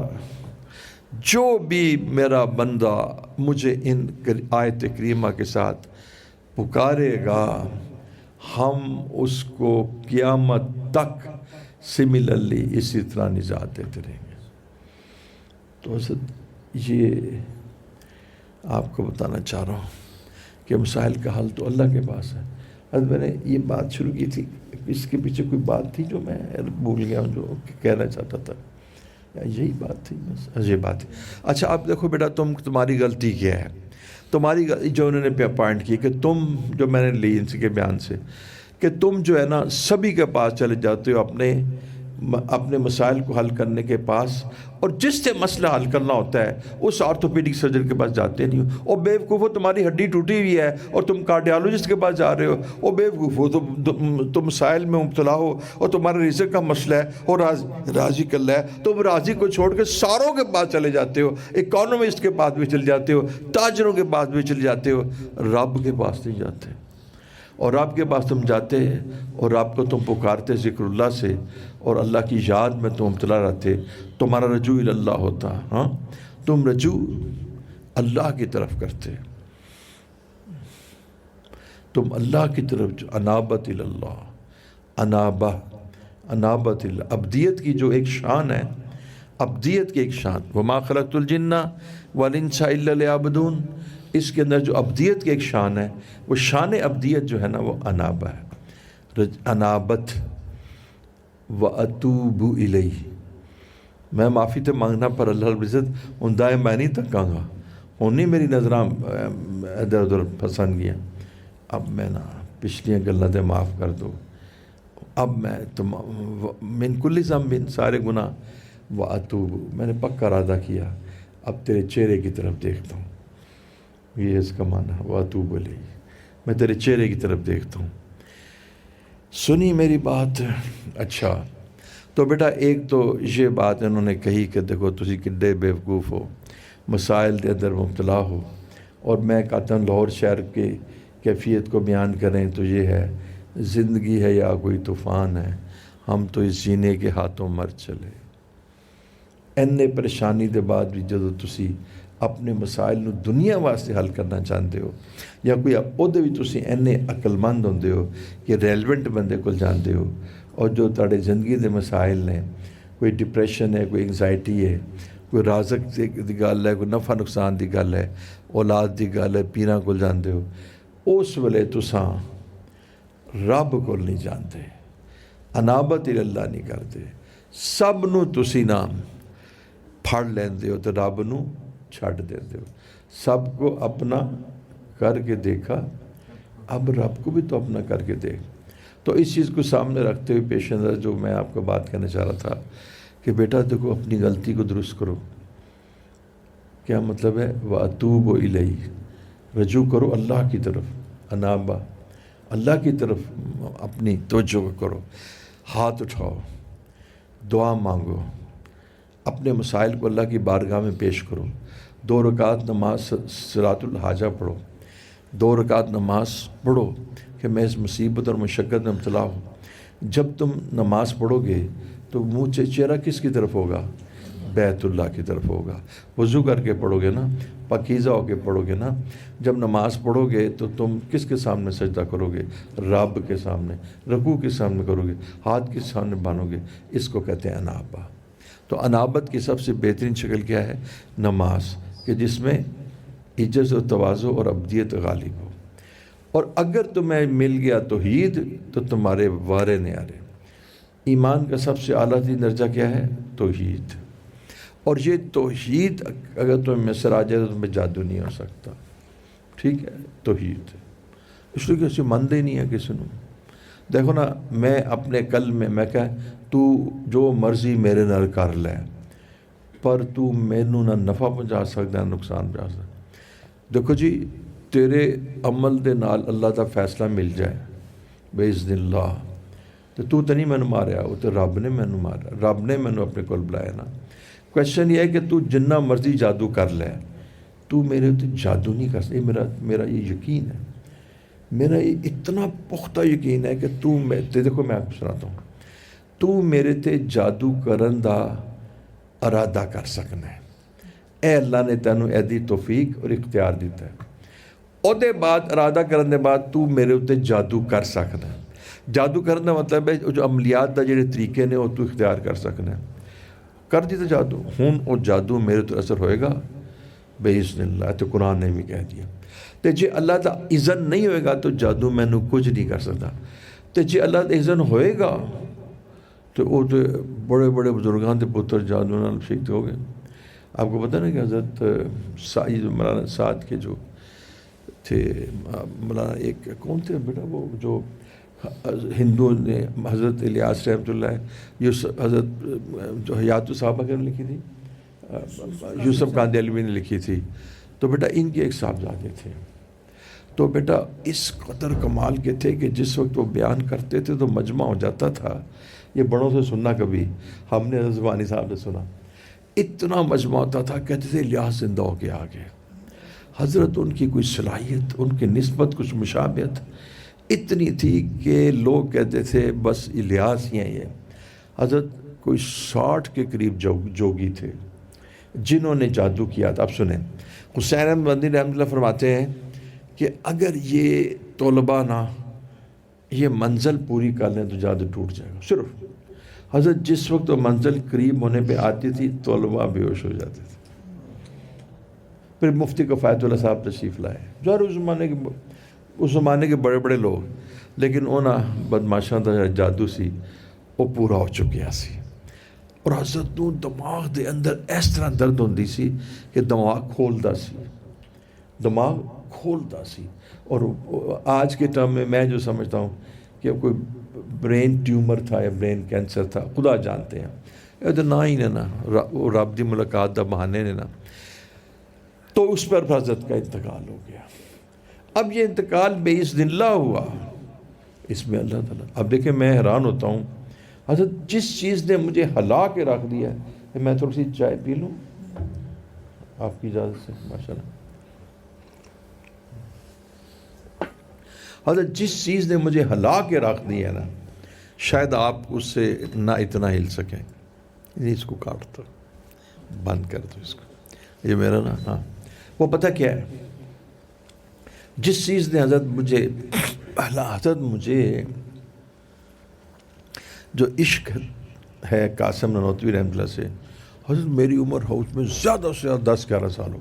جو بھی میرا بندہ مجھے ان آیت کریمہ کے ساتھ پکارے گا ہم اس کو قیامت تک سملرلی اسی طرح نجات دیتے رہیں گے. تو حضرت یہ آپ کو بتانا چاہ رہا ہوں کہ مسائل کا حل تو اللہ کے پاس ہے. حضرت میں نے یہ بات شروع کی تھی اس کے پیچھے کوئی بات تھی جو میں بھول گیا ہوں جو کہنا چاہتا تھا. یہی بات تھی بس، یہ بات ہے۔ اچھا اب دیکھو بیٹا، تمہاری غلطی کیا ہے؟ تمہاری جو انہوں نے پوائنٹ کی کہ تم، جو میں نے لی ان کے بیان سے، کہ تم جو ہے نا سبھی کے پاس چلے جاتے ہو اپنے مسائل کو حل کرنے کے پاس، اور جس سے مسئلہ حل کرنا ہوتا ہے اس آرتھوپیڈک سرجن کے پاس جاتے نہیں ہو۔ اور بیوقوفو، تمہاری ہڈی ٹوٹی ہوئی ہے اور تم کارڈیالوجسٹ کے پاس جا رہے ہو۔ اور بیوقوفو، تم مسائل میں مبتلا ہو اور تمہارے رزق کا مسئلہ ہے اور راضی کر ہے، تم راضی کو چھوڑ کے ساروں کے پاس چلے جاتے ہو، اکانومسٹ کے پاس بھی چلے جاتے ہو، تاجروں کے پاس بھی چلے جاتے ہو، رب کے پاس نہیں جاتے۔ اور رب کے پاس تم جاتے اور رب کو تم پکارتے ذکر اللہ سے، اور اللہ کی یاد میں تم مبتلا رہتے، تمہارا رجوع اللہ ہوتا۔ ہاں، تم رجوع اللہ کی طرف کرتے، تم اللہ کی طرف، انابت اللہ، انابت اللہ، عبدیت کی جو ایک شان ہے، عبدیت کی ایک شان، وما خلقت الجن والانس الا لیعبدون، اس کے اندر جو عبدیت کی ایک شان ہے، وہ شان عبدیت جو ہے نا وہ انابہ ہے، انابت وَأَتُوبُ إِلَيْهِ۔ میں معافی تو مانگنا پر اللہ رب العزت ہندائے میں نہیں تکاں گا، نہیں میری نظراں ادھر ادھر پسند گیا، اب میں نا پچھلیاں گلاں تے معاف کر دو، اب میں من کل ذنب، سارے گناہ، وَأَتُوبُ، میں نے پکا ارادہ کیا اب تیرے چہرے کی طرف دیکھتا ہوں، یہ اس کا معنی ہے وَأَتُوبُ إِلَيْهِ، میں تیرے چہرے کی طرف دیکھتا ہوں۔ سنی میری بات؟ اچھا تو بیٹا ایک تو یہ بات انہوں نے کہی کہ دیکھو تسی کڈے بیوقوف ہو، مسائل دے اندر مبتلا ہو، اور میں کہتا ہوں لاہور شہر کے کیفیت کو بیان کریں تو یہ ہے، زندگی ہے یا کوئی طوفان ہے، ہم تو اس جینے کے ہاتھوں مر چلے۔ اینے پریشانی دے بعد بھی جدو تسی اپنے مسائل نو دنیا واسطے حل کرنا چاہتے ہو، یا کوئی اودے بھی تسی اینے عقل مند ہوندے ہو کہ ریلیونٹ بندے کو جانتے ہو، اور جو تاڑے زندگی دے مسائل نے، کوئی ڈپریشن ہے، کوئی انگزائٹی ہے، کوئی رازق دی گل ہے، کوئی نفع نقصان دی گل ہے، اولاد دی گل ہے، پیراں کو جانتے ہو، اس ویلے تساں رب کو نہیں جانتے، انابت اللہ نہیں کرتے، سب نو تسی نام پھڑ لیندے ہو تو رب نو چھڑ دیتے ہو، سب کو اپنا کر کے دیکھا، اب رب کو بھی تو اپنا کر کے دیکھ۔ تو اس چیز کو سامنے رکھتے ہوئے پیش نظر جو میں آپ کو بات کہنا چاہ رہا تھا کہ بیٹا دیکھو اپنی غلطی کو درست کرو۔ کیا مطلب ہے؟ وَأَتُوبُ إِلَيْهِ، رجوع کرو اللہ کی طرف، انابہ، اللہ کی طرف اپنی توجہ کرو، ہاتھ اٹھاؤ، دعا مانگو، اپنے مسائل کو اللہ کی بارگاہ میں پیش کرو، 2 رکعت نماز صلاۃ الحاجہ پڑھو، 2 رکعت نماز پڑھو کہ میں اس مصیبت اور مشقت میں مبتلا ہوں۔ جب تم نماز پڑھو گے تو منہ چہرہ کس کی طرف ہوگا؟ بیت اللہ کی طرف ہوگا۔ وضو کر کے پڑھو گے نا، پاکیزہ ہو کے پڑھو گے نا۔ جب نماز پڑھو گے تو تم کس کے سامنے سجدہ کرو گے؟ رب کے سامنے۔ رکوع کے سامنے کرو گے، ہاتھ کے سامنے بانو گے، اس کو کہتے ہیں انابہ۔ تو انابت کی سب سے بہترین شکل کیا ہے؟ نماز، کہ جس میں عجز و تواضع اور عبدیت غالب ہو۔ اور اگر تمہیں مل گیا توحید تو تمہارے وارے نیارے۔ ایمان کا سب سے اعلیٰ ترین درجہ کیا ہے؟ توحید۔ اور یہ توحید اگر تمہیں میسر آ جائے تو تمہیں جادو نہیں ہو سکتا، ٹھیک ہے؟ توحید، اس لیے کہ اسے مانتے ہی نہیں ہے کسی نے۔ دیکھو نا، میں اپنے کل میں کہا تو جو مرضی میرے نال کر لے، پر تو مینوں نہ نفع پہنچا سکتا نہ نقصان پہنچا سکتا۔ دیکھو جی، تیرے عمل دے نال اللہ کا فیصلہ مل جائے باذن اللہ، تو نہیں مینوں ماریا، وہ تو رب نے مینوں ماریا، رب نے مینوں اپنے کول بلایا نا۔ کویشچن یہ ہے کہ تو جنہ مرضی جادو کر لے، تو میرے تے جادو نہیں کر سکتا۔ میرا یہ یقین ہے، میرا یہ اتنا پختہ یقین ہے کہ دیکھو میں آپ کو سناتا ہوں، تو میرے تے جادو کرن دا ارادہ کر سکنا ہے، اے اللہ نے تینوں ایدی توفیق اور اختیار دیتا ہے، او دے بعد ارادہ کرن دے بعد تو میرے تے جادو کر سکنا ہے۔ جادو کرن دا مطلب ہے جو عملیات دا جڑے طریقے نے وہ تو اختیار کر سکنا ہے۔ کر دیتا جادو، ہوں وہ جادو میرے تو اثر ہوئے گا باذن اللہ، تو قرآن نے بھی کہہ دیا۔ تو جے اللہ دا اذن نہیں ہوئے گا تو جادو میں نے کچھ نہیں کر سکتا، تو جے اللہ دا اذن ہوئے گا تو وہ تو بڑے بڑے بزرگاں کے پتر جادو نال شہید ہو گئے. آپ کو پتہ نا کہ حضرت مولانا سعد کے جو تھے مولانا ایک کون تھے بیٹا وہ جو ہندو نے حضرت الیاس رحمۃ اللہ حضرت جو حیات الصحابہ نے لکھی تھی یوسف قادیانوی نے لکھی تھی. تو بیٹا ان کے ایک صاحبزادے تھے. تو بیٹا اس قدر کمال کے تھے کہ جس وقت وہ بیان کرتے تھے تو مجمع ہو جاتا تھا. یہ بڑوں سے سننا کبھی, ہم نے حضرت زبانی صاحب نے سنا, اتنا مجمع ہوتا تھا کہتے تھے الیاس زندہ ہو کے آ گئے. حضرت ان کی کوئی صلاحیت, ان کی نسبت, کچھ مشابہت اتنی تھی کہ لوگ کہتے تھے بس الیاس ہی ہیں یہ. حضرت کوئی 60 کے قریب جوگی تھے جنہوں نے جادو کیا تھا. اب سنیں, حسین احمد مدنی رحمۃ اللہ فرماتے ہیں کہ اگر یہ طلباء نا یہ منزل پوری کر لیں تو جادو ٹوٹ جائے گا. صرف حضرت جس وقت وہ منزل قریب ہونے پہ آتی تھی طلباء بے ہوش ہو جاتے تھے. پھر مفتی کفایت اللہ صاحب تشریف لائے, جو اس زمانے کے بڑے بڑے لوگ, لیکن اونا بدماشاں دا جادو سی وہ پورا ہو چکیا سی. اور حضرت نو دماغ دے اندر اس طرح درد ہوندی سی کہ دماغ کھولتا سی. اور آج کے ٹائم میں جو سمجھتا ہوں کہ کوئی برین ٹیومر تھا یا برین کینسر تھا, خدا جانتے ہیں. یہ تو نہ ہی نا وہ رب دی ملاقات دا بہانے نے نا. تو اس پر حضرت کا انتقال ہو گیا. اب یہ انتقال بے-اذن اللہ ہوا, اس میں اللہ تعالیٰ, اب دیکھیں میں حیران ہوتا ہوں, حضرت جس چیز نے مجھے ہلا کے رکھ دیا ہے. میں تھوڑی سی چائے پی لوں آپ کی اجازت سے, ماشاءاللہ. حضرت جس چیز نے مجھے ہلا کے رکھ دیا ہے نا, شاید آپ اس سے نہ اتنا ہل سکیں. اس کو کاٹ دو, بند کر دو اس کو, یہ میرا نا. ہاں وہ پتہ کیا ہے, جس چیز نے حضرت مجھے جو عشق ہے قاسم نانوتوی رحمۃ اللہ سے, حضرت میری عمر ہاؤس میں زیادہ سے زیادہ 10-11 سال ہو.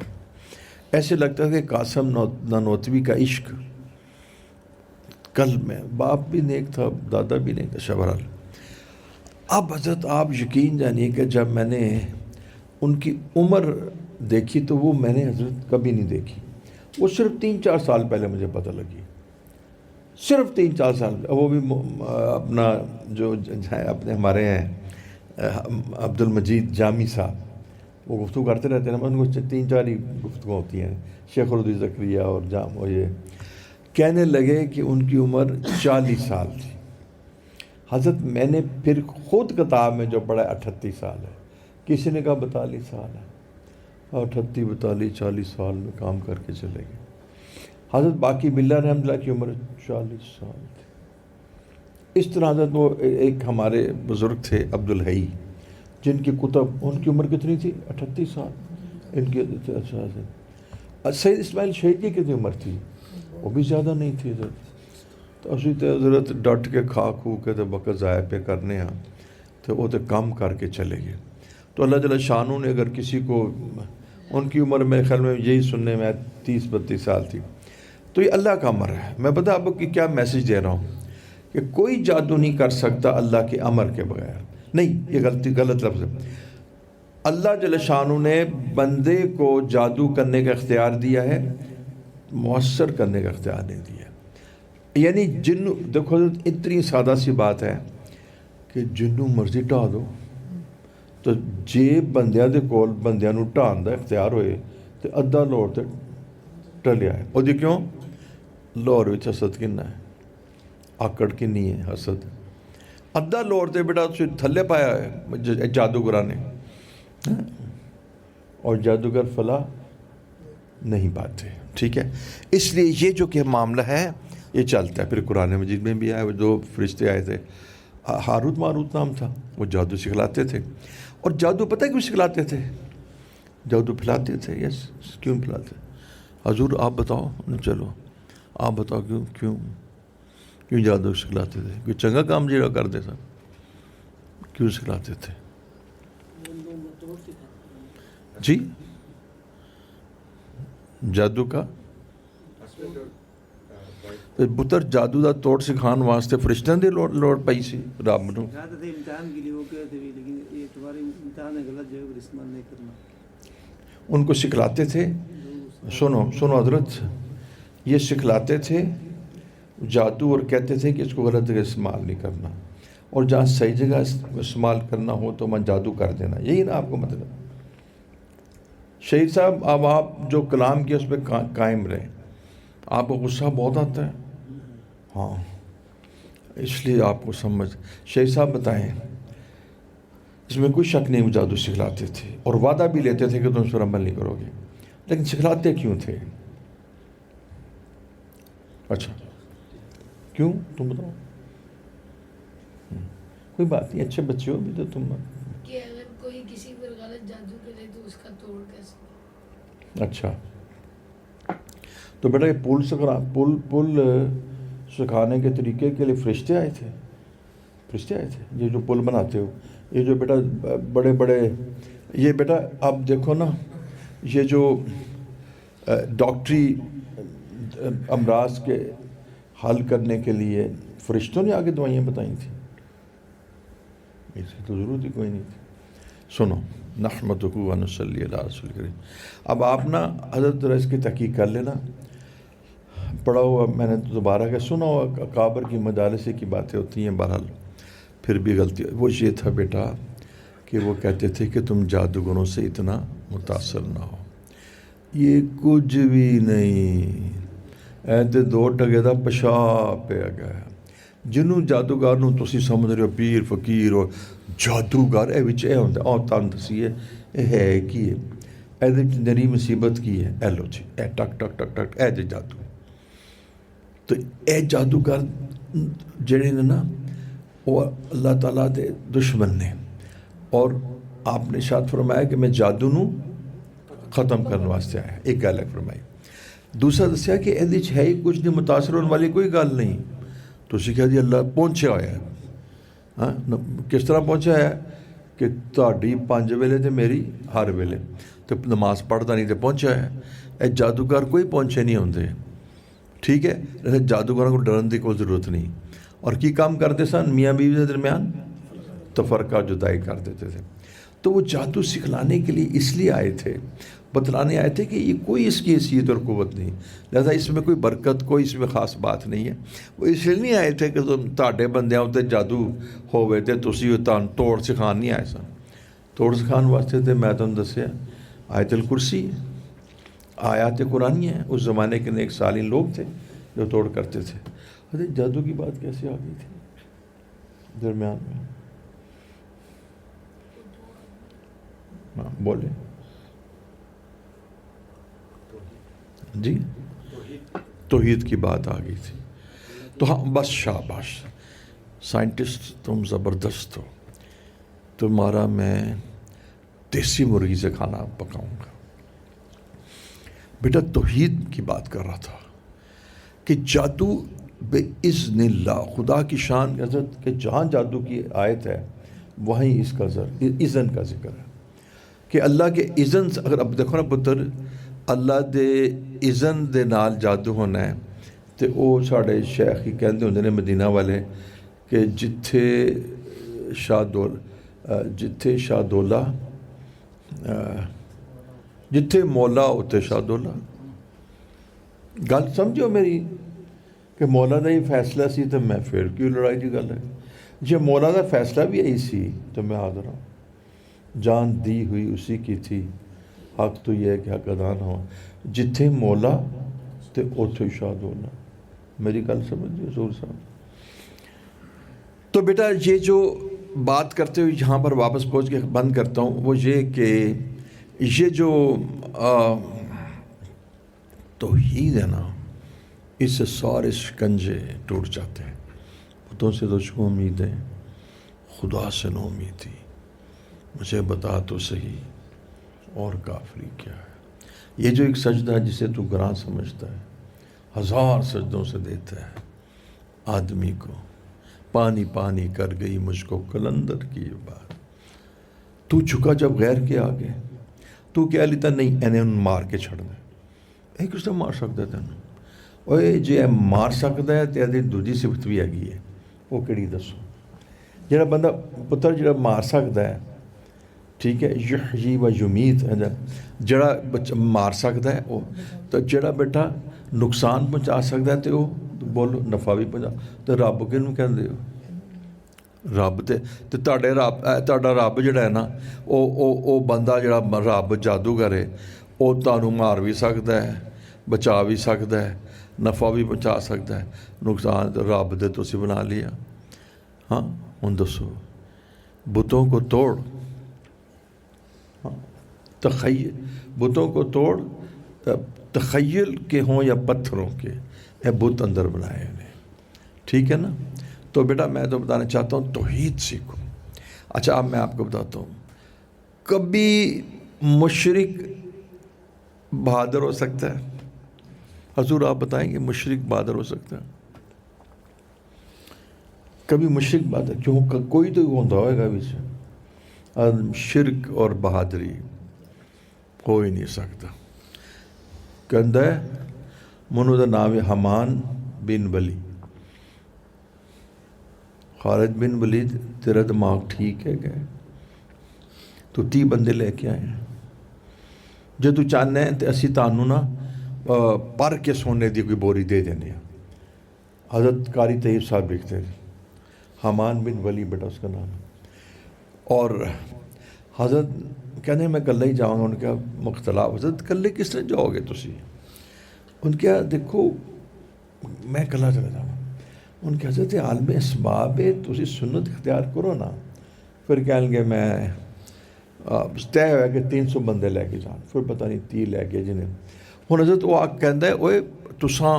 ایسے لگتا ہے کہ قاسم نانوتوی کا عشق, کل میں باپ بھی نیک تھا, دادا بھی نیک تھا, شبرال. اب حضرت آپ یقین جانیے کہ جب میں نے ان کی عمر دیکھی تو وہ میں نے حضرت کبھی نہیں دیکھی. وہ صرف 3-4 سال پہلے مجھے پتہ لگی, صرف 3-4 سال. وہ بھی اپنا جو اپنے ہمارے ہیں عبد المجید جامی صاحب, وہ گفتگو کرتے رہتے ہیں نا, ان کو 3-4 ہی گفتگو ہوتی ہیں, شیخ الردی زکریا اور جام. وہ یہ کہنے لگے کہ ان کی عمر 40 سال تھی. حضرت میں نے پھر خود کتاب میں جو پڑھا 38 سال ہے, کسی نے کہا 42 سال ہے, 38 42 40 سال میں کام کر کے چلے گئے. حضرت باقی بلّہ رحمۃ اللہ کی عمر 40 سال تھی. اس طرح حضرت وہ ایک ہمارے بزرگ تھے عبدالحی, جن کی کتب, ان کی عمر کتنی تھی؟ 38 سال. ان کی سید اسماعیل شہید کی کتنی عمر تھی؟ وہ بھی زیادہ نہیں تھی حضرت. تو اسی طرح حضرت ڈٹ کے کھا کھو کے تو وقت ضائع پہ کرنے ہیں, تو وہ تو کم کر کے چلے گئے. تو اللہ جل شانوں نے اگر کسی کو, ان کی عمر میرے خیال میں یہی سننے میں 30-32 سال تھی. تو یہ اللہ کا امر ہے. میں پتہ آپ کو کیا میسیج دے رہا ہوں کہ کوئی جادو نہیں کر سکتا اللہ کے امر کے بغیر. نہیں, یہ غلط لفظ ہے. اللہ جل شانوں نے بندے کو جادو کرنے کا اختیار دیا ہے, مؤثر کرنے کا اختیار نہیں دیا. یعنی دیکھو اتنی سادہ سی بات ہے کہ جنوں مرضی ٹھا دو, تو جے بندیاں دے کول بندیاں نوں ٹھان دا اختیار ہوئے تو ادھا لاہور تے ٹلیا ہے. اور جی کیوں؟ لاہور وچ حسد کنا ہے, آکڑ کنی ہے, حسد. ادھا لاہور تے بیٹا تھلے پایا ہے جادوگراں نے, اور جادوگر فلاح نہیں پاتے. ٹھیک ہے, اس لیے یہ جو کہ معاملہ ہے یہ چلتا ہے. پھر قرآن مجید میں بھی آئے, وہ 2 فرشتے آئے تھے, ہاروت ماروت نام تھا, وہ جادو سکھلاتے تھے. اور جادو پتہ کیوں سکھلاتے تھے؟ جادو پھیلاتے تھے. یس, کیوں پھیلاتے؟ حضور آپ بتاؤ. چلو آپ بتاؤ کیوں جادو سکھلاتے تھے؟ کوئی چنگا کام جڑا کرتے تھا, کیوں سکھلاتے تھے؟ جی جادو کا ਤੇ ਪੁੱਤਰ ਜਾਦੂ ਦਾ ਤੋੜ ਸਿਖਾਉਣ ਵਾਸਤੇ ਫਰਿਸ਼ਤਿਆਂ ਦੀ ਲੋੜ ਪਈ ਸੀ ਰੱਬ ਨੂੰ। کہتے تھے امتحان کے لیے وہ کہتے تھے لیکن یہ تمہارے امتحان ہے غلط جگہ پر استعمال نہیں کرنا. ان کو سکھلاتے تھے، سنو حضرت، یہ سکھلاتے تھے جادو اور کہتے تھے کہ اس کو غلط جگہ استعمال نہیں کرنا، اور جہاں صحیح جگہ استعمال کرنا ہو تو من جادو کر دینا. یہی نا آپ کو مطلب. شہید صاحب اب آپ جو کلام کیا اس پہ قائم رہیں. آپ کو غصہ بہت آتا ہے، ہاں اس لیے آپ کو سمجھ. شہید صاحب بتائیں، اس میں کوئی شک نہیں وہ جادو سکھلاتے تھے اور وعدہ بھی لیتے تھے کہ تم اس پر عمل نہیں کرو گے، لیکن سکھلاتے کیوں تھے؟ اچھا کیوں تم بتاؤ. کوئی بات نہیں، اچھے بچے ہو بھی تو تم. کہ اگر کوئی کسی پر غلط جادو کرے تو اس کا توڑ کیسے؟ اچھا تو بیٹا یہ پل سکھانے کے طریقے کے لیے فرشتے آئے تھے. یہ جو پل بناتے ہو، یہ جو بیٹا بڑے بڑے، یہ بیٹا اب دیکھو نا، یہ جو ڈاکٹری امراض کے حل کرنے کے لیے فرشتوں نے آگے دوائیاں بتائی تھیں، اس کی تو ضرورت ہی کوئی نہیں تھی. سنو، نحمدہ و نصلی علی رسول کریم. اب آپ نا حضرت ذرا اس کی تحقیق کر لینا، پڑھا ہوا میں نے دوبارہ کہ سنا ہوا کابر کی مجالسے کی باتیں ہوتی ہیں. بہرحال پھر بھی غلطی وہ یہ تھا بیٹا کہ وہ کہتے تھے کہ تم جادوگروں سے اتنا متاثر نہ ہو. یہ کچھ بھی نہیں، ایتے دو ٹگے دا پیشاب پہ گیا. جنوں جادوگر نوں تسی سمجھ رہے ہو پیر فقیر اور جادوگر، اے وچ اے ہوندا او تان دسیے اے ہے کی ہے، اے دے نری مصیبت کی ہے، اے لو جی اے ٹک ٹک ٹک ٹک اے جے جادو. تو اے جادوگر جڑے نے نا وہ اللہ تعالیٰ دے دشمن نے، اور آپ نے ارشاد فرمایا کہ میں جادو نوں ختم کرنے واسطے آیا. ایک گل ہے فرمائی. دوسرا دسیا کہ یہ ہے ہی کچھ نہیں، متاثر ہونے والی کوئی گل نہیں. تو کہا جی اللہ پہنچیا ہوا ہے. ہاں کس طرح پہنچا ہے کہ تہاڈی 5 ویلے تے میری ہر ویلے، تو نماز پڑھتا نہیں تو پہنچا ہے. اے جادوگر کوئی پہنچے نہیں ہوندے، ٹھیک ہے. جادوگروں کو ڈرن کی کوئی ضرورت نہیں. اور کی کام کرتے سن؟ میاں بیوی کے درمیان تفرقہ جدائی کر دیتے تھے. تو وہ جادو سکھلانے کے لیے اس لیے آئے تھے، بتلانے آئے تھے کہ یہ کوئی اس کی حیثیت اور قوت نہیں، لہذا اس میں کوئی برکت، کوئی اس میں خاص بات نہیں ہے. وہ اس لیے نہیں آئے تھے کہ تم تاڈے بندیاں اتنے جادو ہوئے تھے تسی توڑ سکھان نہیں آئے سن. توڑ سکھان واسطے تو میں تمہیں دسیا آیت الکرسی آیات قرآن ہیں. اس زمانے کے ایک سالین لوگ تھے جو توڑ کرتے تھے. ارے جادو کی بات کیسے آ گئی تھی درمیان میں؟ ہاں بولے جی، توحید کی بات آ گئی تھی. تو ہاں بس شاباش سائنٹسٹ، تم زبردست ہو. تمہارا میں دیسی مرغی سے کھانا پکاؤں گا. بیٹا توحید کی بات کر رہا تھا کہ جادو بِإِذْنِ اللہ، خدا کی شان عزت کہ جہاں جادو کی آیت ہے وہیں اس کا اذن کا ذکر ہے کہ اللہ کے اذن سے. اگر اب دیکھو نا پتر، اللہ دے اذن دے نال جادو ہونا ہے. تو وہ ساڑھے شیخ ہی کہندے ہوندے نے مدینہ والے کہ جتھے شاہ دولہ جتھے مولا اتھے شاہ دولہ. گل سمجھو میری کہ مولا دا ہی فیصلہ سی تو میں پھر کیوں لڑائی دی گل ہے. جی مولا دا فیصلہ بھی یہی سی تو میں حاضر ہوں. جان دی ہوئی اسی کی تھی، حق تو یہ ہے کہ حق ادا نہ ہو. جتھے مولا تے اوتھے شاہ دولہ. میری گل سمجھیے حضور صاحب. تو بیٹا یہ جو بات کرتے ہوئے یہاں پر واپس پہنچ کے بند کرتا ہوں، وہ یہ کہ یہ جو توحید ہے نا، اس سے سارے شکنجے ٹوٹ جاتے ہیں. بتوں سے تو چھو امیدیں، خدا سے نو امیدی. مجھے بتا تو صحیح اور کافری کیا ہے. یہ جو ایک سجدہ ہے جسے تو گراں سمجھتا ہے، 1000 سجدوں سے دیتا ہے آدمی کو. پانی پانی کر گئی مجھ کو کلندر کی یہ بات. تو جھکا جب غیر کے آگے، تو کیا لیتا نہیں انہیں ان مار کے چھڑ دے. ایک اس نے مار سکتا تھا. ਓਏ ਜੇ ਇਹ ਮਾਰ ਸਕਦਾ ਹੈ ਤੇ ਇਹਦੀ ਦੂਜੀ ਸਿਫਤ ਵੀ ਹੈਗੀ ਹੈ, ਉਹ ਕਿਹੜੀ ਦੱਸੋ? ਜਿਹੜਾ ਬੰਦਾ ਪੁੱਤਰ ਜਿਹੜਾ ਮਾਰ ਸਕਦਾ ਹੈ, ਠੀਕ ਹੈ, ਯਹਯੀ و ਯੁਮੀਤ ਹੈ, ਜਿਹੜਾ ਬੱਚਾ ਮਾਰ ਸਕਦਾ ਹੈ ਉਹ, ਤਾਂ ਜਿਹੜਾ ਬੇਟਾ ਨੁਕਸਾਨ ਪਹੁੰਚਾ ਸਕਦਾ ਤੇ ਉਹ ਬੋਲੋ ਨਫਾ ਵੀ ਪਹੁੰਚਾ, ਤੇ ਰੱਬ ਕਿਹਨੂੰ ਕਹਿੰਦੇ ਹੋ? ਰੱਬ ਤੇ ਤੁਹਾਡੇ ਰੱਬ, ਤੁਹਾਡਾ ਰੱਬ ਜਿਹੜਾ ਹੈ ਨਾ, ਉਹ ਬੰਦਾ ਜਿਹੜਾ ਰੱਬ ਜਾਦੂਗਰ ਹੈ, ਉਹ ਤੁਹਾਨੂੰ ਮਾਰ ਵੀ ਸਕਦਾ ਹੈ, ਬਚਾ ਵੀ ਸਕਦਾ ਹੈ, ਨਫਾ ਵੀ ਪਹੁੰਚਾ ਸਕਦਾ ਹੈ, ਨੁਕਸਾਨ ਰੱਬ ਦੇ ਤੁਸੀਂ ਬਣਾ ਲਿਆ। ہاں ان دسو بتوں کو توڑ، تخیل بتوں کو توڑ، تخیل کے ہوں یا پتھروں کے، اے بت اندر بنائے انہیں، ٹھیک ہے نا؟ تو بیٹا میں تو بتانا چاہتا ہوں توحید سیکھو۔ اچھا اب میں آپ کو بتاتا ہوں، کبھی مشرک بہادر ہو سکتا ہے؟ حضور آپ بتائیں گے مشرک بہادر ہو سکتا ہے؟ کبھی مشرک بہادر کیوں؟ کوئی تو ہوتا ہوئے گا بھی، شرک اور بہادری ہو ہی نہیں سکتا۔ کہندا ہے منو دا نام ہے حمان بن ولی، خالد بن ولید تیرا دماغ ٹھیک ہے کہ تو 30 بندے لے کے آئے ہیں، جو تو چاہنا ہے تو اسی تانوں نا پر کے سونے دی کوئی بوری دے دینے ہیں۔ حضرت قاری طیب صاحب لکھتے ہیں، حمان بن ولی بیٹا اس کا نام ہے، اور حضرت کہنے میں کلے ہی جاؤں گا۔ ان کا مختلف، حضرت کلے کس طرح جاؤ گے تسی؟ ان کا دیکھو میں کلا چلا جاؤں گا۔ ان کے حضرت عالم اسباب ہے، تسی سنت اختیار کرو نا۔ پھر کہیں گے میں طے ہوا کہ 300 بندے لے کے جان، پھر پتہ نہیں 30 لے کے جنہیں ہوں حضرت وہ کہندا ہے اوے تساں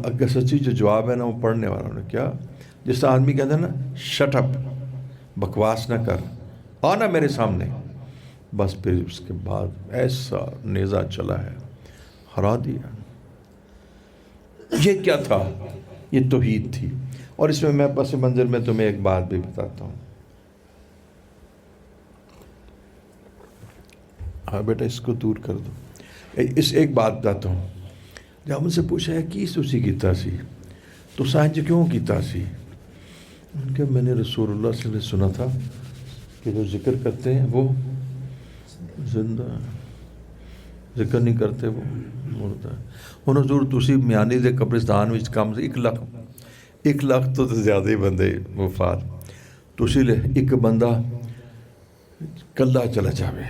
اگر سچی جو جواب ہے نا وہ پڑھنے والا نے کیا، جس طرح آدمی کہتا ہے نا شٹ اپ، بکواس نہ کر، آنا میرے سامنے، بس پھر اس کے بعد ایسا نیزہ چلا ہے، ہرا دیا۔ یہ کیا تھا؟ یہ توحید تھی۔ اور اس میں پس منظر میں تمہیں ایک بات بھی بتاتا ہوں۔ ہاں بیٹا اس کو دور کر دو۔ اس ایک بات بتاتا ہوں، جب ان سے پوچھا ہے کی تسی کیتا سی، تو سائنج کیوں کیتا سی؟ ان کے میں نے رسول اللہ صلی اللہ علیہ وسلم سنا تھا کہ جو ذکر کرتے ہیں وہ زندہ ہے، ذکر نہیں کرتے وہ مردہ ہے۔ ہن حضور تسی میانی دے قبرستان وچ کم سے 1 لاکھ تو زیادہ ہی بندے وفات، تسی لے ایک بندہ کلا چلا جاوے،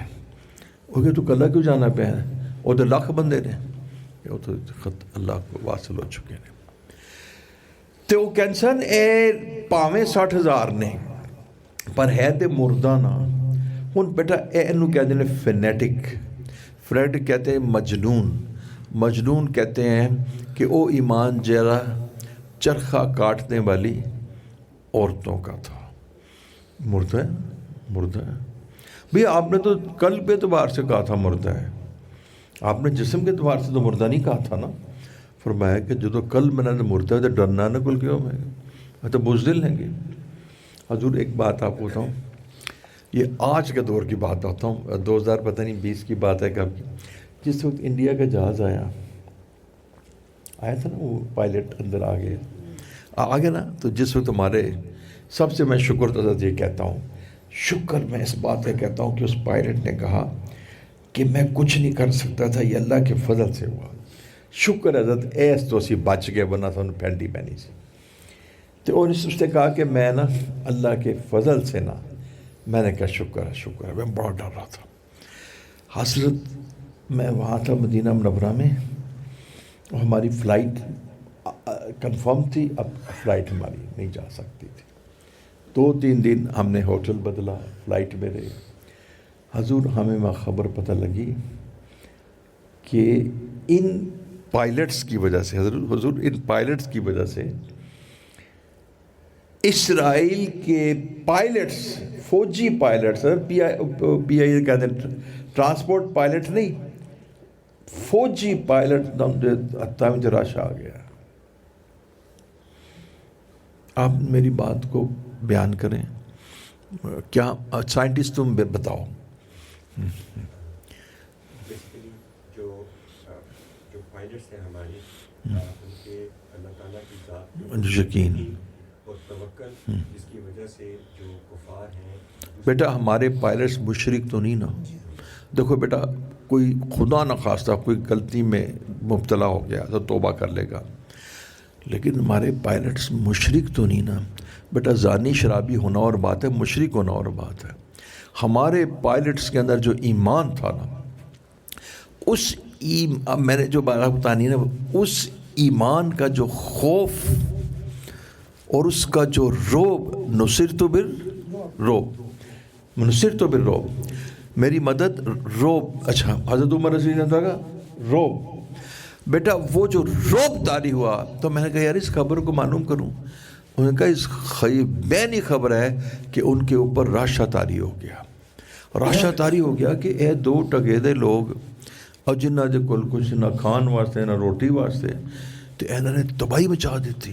وہ کہ تو کلا کیوں جانا پہ ہے؟ وہ تو لاکھ بندے نے، وہ تو خط اللہ کو واصل ہو چکے ہیں۔ تو وہ کینسن اے پاویں 60,000 نے پر ہے تے مردہ نا۔ ہن بیٹا اینو کہتے ہیں فینیٹک، فریڈ کہتے ہیں مجنون کہتے ہیں کہ وہ ایمان جیرا چرخہ کاٹنے والی عورتوں کا تھا۔ مردہ ہے بھئی آپ نے تو قلب کے اعتبار سے کہا تھا مردہ ہے، آپ نے جسم کے اعتبار سے تو مردہ نہیں کہا تھا نا۔ فرمایا کہ جو تو قلب میں نے مردہ ہے تو ڈرنا نہ کل کیوں میں تو بزدل ہیں گے۔ حضور ایک بات آپ کو بتاؤں، یہ آج کے دور کی بات ہوتا ہوں، 2000 پتہ نہیں 20 کی بات ہے کب کی، جس وقت انڈیا کا جہاز آیا تھا نا، وہ پائلٹ اندر آ گئے نا، تو جس وقت ہمارے سب سے میں شکر تو یہ کہتا ہوں، شکر میں اس بات کا کہتا ہوں کہ اس پائلٹ نے کہا کہ میں کچھ نہیں کر سکتا تھا، یہ اللہ کے فضل سے ہوا، شکر حضرت ایس تو اسی بچ گئے ورنہ تھا انہوں پینٹی پہنی سی۔ تو اور اس نے کہا کہ میں نا اللہ کے فضل سے نا، میں نے کہا شکر ہے، میں بڑا ڈر رہا تھا۔ حضرت میں وہاں تھا مدینہ منورہ میں، اور ہماری فلائٹ کنفرم تھی، اب فلائٹ ہماری نہیں جا سکتی تھی، 2-3 دن ہم نے ہوٹل بدلا، فلائٹ میں رہے۔ حضور ہمیں وہاں خبر پتہ لگی کہ ان پائلٹس کی وجہ سے، حضور ان پائلٹس کی وجہ سے اسرائیل کے پائلٹس، فوجی پائلٹس، پی آئی کہتے ہیں ٹرانسپورٹ پائلٹ نہیں، فوجی پائلٹ میں رش آ گیا۔ آپ میری بات کو بیان کریں، کیا سائنٹسٹ تم بتاؤ۔ جو پائلٹ پائلٹس ہیں ہمارے ان کے اللہ تعالیٰ کی ذات یقین اور توکل جس کی وجہ سے جو کفار ہیں بیٹا ہمارے پائلٹس مشرک تو نہیں نا. دیکھو بیٹا کوئی خدا نخواستہ کوئی غلطی میں مبتلا ہو گیا تو توبہ کر لے گا, لیکن ہمارے پائلٹس مشرک تو نہیں نا. بیٹا زانی شرابی ہونا اور بات ہے, مشرک ہونا اور بات ہے. ہمارے پائلٹس کے اندر جو ایمان تھا نا, اس میں نے جو بات بتانی ہے نا, اس ایمان کا جو خوف اور اس کا جو روب, نصرت بالرعب, میری مدد روب. اچھا حضرت عمر رضی اللہ عنہ کا روب, بیٹا وہ جو روب طاری ہوا تو میں نے کہا یار اس خبر کو معلوم کروں. انہوں نے کہا اس بینی خبر ہے کہ ان کے اوپر راشا طاری ہو گیا کہ اے دو ٹگے لوگ اور جنہ دے کول کچھ نہ کھان واسطے نہ روٹی واسطے, تو انہوں نے تباہی مچا دیتی.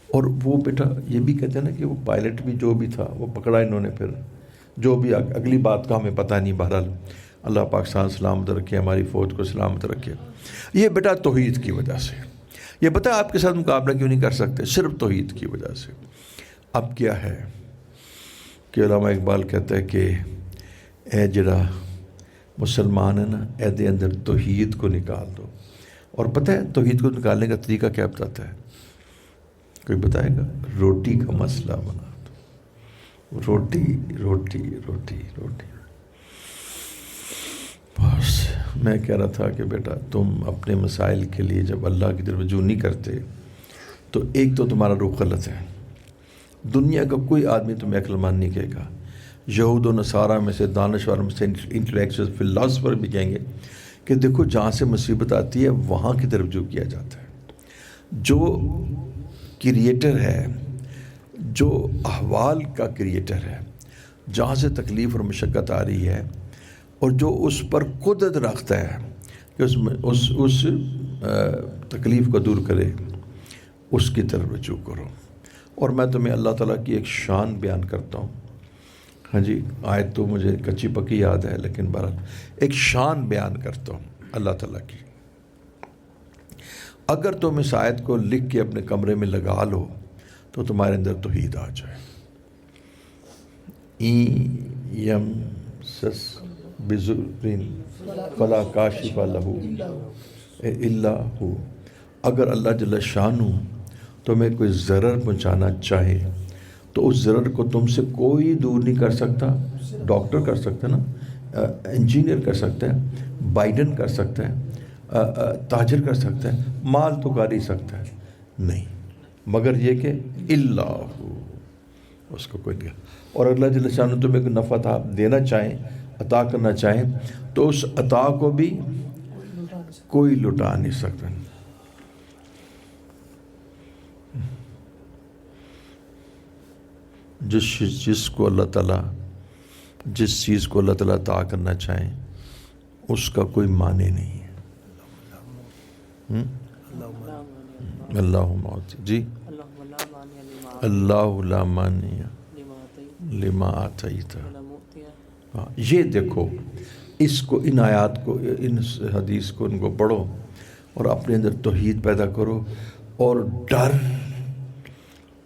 اور وہ بیٹا یہ بھی کہتے ہیں نا کہ وہ پائلٹ بھی جو بھی تھا وہ پکڑا انہوں نے, پھر جو بھی اگلی بات کا ہمیں پتہ نہیں. بہرحال اللہ پاکستان سلامت رکھے, ہماری فوج کو سلامت رکھے. یہ بیٹا توحید کی وجہ سے. یہ پتہ ہے آپ کے ساتھ مقابلہ کیوں نہیں کر سکتے؟ صرف توحید کی وجہ سے. اب کیا ہے کہ علامہ اقبال کہتا ہے کہ اے جڑا مسلمان ہے نا, اے دے اندر توحید کو نکال دو. اور پتہ ہے توحید کو نکالنے کا طریقہ کیا بتاتا ہے؟ کوئی بتائے گا؟ روٹی کا مسئلہ بنا دو. روٹی. بس میں کہہ رہا تھا کہ بیٹا تم اپنے مسائل کے لیے جب اللہ کی طرف رجوع نہیں کرتے تو ایک تو تمہارا رخ غلط ہے. دنیا کا کوئی آدمی تمہیں عقل مند نہیں کہے گا. یہود و نصارہ میں سے, دانشور میں سے, انٹلیکچوئل فلاسفر بھی کہیں گے کہ دیکھو جہاں سے مصیبت آتی ہے وہاں کی طرف رجوع کیا جاتا ہے. جو کریٹر ہے, جو احوال کا کریٹر ہے, جہاں سے تکلیف اور مشقت آ رہی ہے اور جو اس پر قدرت رکھتا ہے کہ اس تکلیف کو دور کرے, اس کی طرف رجوع کرو. اور میں تمہیں اللہ تعالیٰ کی ایک شان بیان کرتا ہوں. ہاں جی, آیت تو مجھے کچی پکی یاد ہے, لیکن بہرحال ایک شان بیان کرتا ہوں اللہ تعالیٰ کی. اگر تم اس آیت کو لکھ کے اپنے کمرے میں لگا لو تو تمہارے اندر توحید آ جائے. یم سس بزرین فلا کاشف لہو الا ہو. اگر اللہ جل شانہ تمہیں کوئی ضرر پہنچانا چاہے تو اس ضرر کو تم سے کوئی دور نہیں کر سکتا. ڈاکٹر کر سکتا ہے نا, انجینئر کر سکتا ہے, بائیڈن کر سکتا ہے, تاجر کر سکتا ہے, مال تو کر ہی سکتا ہے نہیں, مگر یہ کہ اللہ اس کو کوئی نہیں. اور اللہ جل شانہ تمہیں کوئی نفع دینا چاہیں, عطا کرنا چاہیں تو اس عطا کو بھی کوئی لٹا نہیں سکتا. جس کو اللہ تعالیٰ, جس چیز کو اللہ تعالیٰ عطا کرنا چاہیں اس کا کوئی معنی نہیں ہے. اللہم جی اللہ لا مانع لما آتیت. یہ دیکھو اس کو, ان آیات کو, ان حدیث کو, ان کو پڑھو اور اپنے اندر توحید پیدا کرو اور ڈر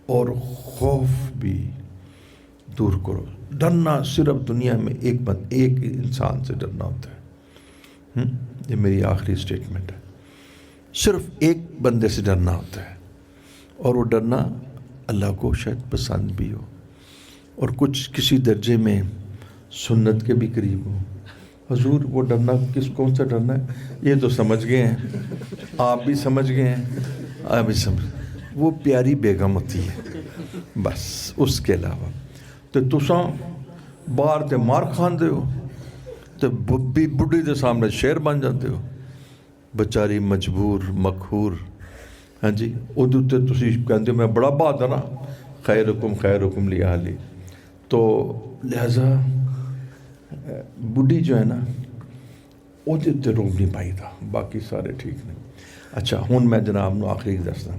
اور خوف بھی دور کرو. ڈرنا صرف دنیا میں ایک انسان سے ڈرنا ہوتا ہے. یہ میری آخری سٹیٹمنٹ ہے. صرف ایک بندے سے ڈرنا ہوتا ہے اور وہ ڈرنا اللہ کو شاید پسند بھی ہو اور کچھ کسی درجے میں سنت کے بھی قریب ہو. حضور وہ ڈرنا کون سا ڈرنا ہے یہ تو سمجھ گئے ہیں, آپ بھی سمجھ گئے ہیں, آپ بھی سمجھ. وہ پیاری بیگم ہوتی ہے بس. اس کے علاوہ تو تساں باہر تے مار کھاندے ہو تو بڈھی دے سامنے شیر بن جاتے ہو. بچاری مجبور مقہور. ہاں جی, ادھر تے تسی کہندے میں بڑا بہادر ہاں, خیرکم لأہلی. تو لہذا بڈھی جو ہے نا وہ تے روک نہیں پائی تھا, باقی سارے ٹھیک نہیں. اچھا ہن میں جناب نو آخری دسدا,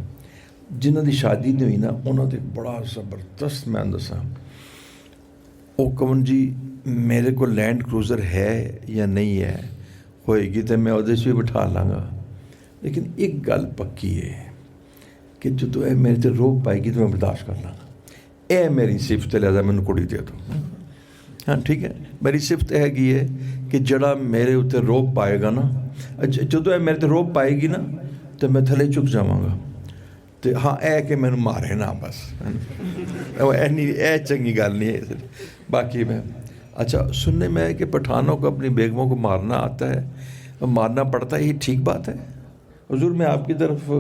جنہاں دی شادی نہیں ہوئی نا انہاں تے بڑا زبردست میں دساں. او کون جی میرے کو لینڈ کروزر ہے یا نہیں ہے, ہوئے گی تو میں ادھر سے بٹھا لاں گا, لیکن ایک گل پکی ہے کہ جو اے میرے تے روب پائے گی تو میں برداشت کر لاں گا، اے میری صفت لہذا مینوں کڑی دے دو. ہاں ٹھیک ہے، میری صفت ہے گی ہے کہ جڑا میرے اتنے روب پائے گا نا، جدو اے میرے تے روب پائے گی نا تو میں تھلے چک جاواں گا. تو ہاں اے کہ مینوں مارے نا بس، اے چنگی گل نہیں ہے. باقی میں اچھا سننے میں ہے کہ پٹھانوں کو اپنی بیگموں کو مارنا آتا ہے، مارنا پڑتا ہے، یہ ٹھیک بات ہے؟ حضور میں آپ کی طرف،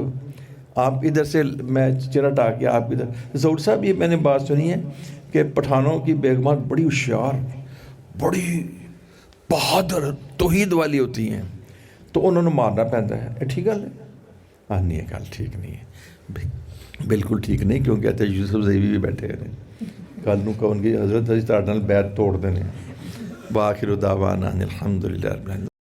آپ ادھر سے میں چرا ٹا کے آپ کی طرف، ظہور صاحب یہ میں نے بات سنی ہے کہ پٹھانوں کی بیگمات بڑی ہوشیار، بڑی بہادر، توحید والی ہوتی ہیں تو انہوں نے مارنا پہنتا ہے. ٹھیک گل ہے؟ ہاں نہیں ہے گل ٹھیک نہیں ہے، بالکل ٹھیک نہیں، کیوں کہتے ہیں یوسف زیوی بھی بیٹھے ہیں کل نو کہ ان کی حضرت عزیز تارڈ نال بیعت توڑ دینے. باخر دعوانا الحمدللہ رب العالمین.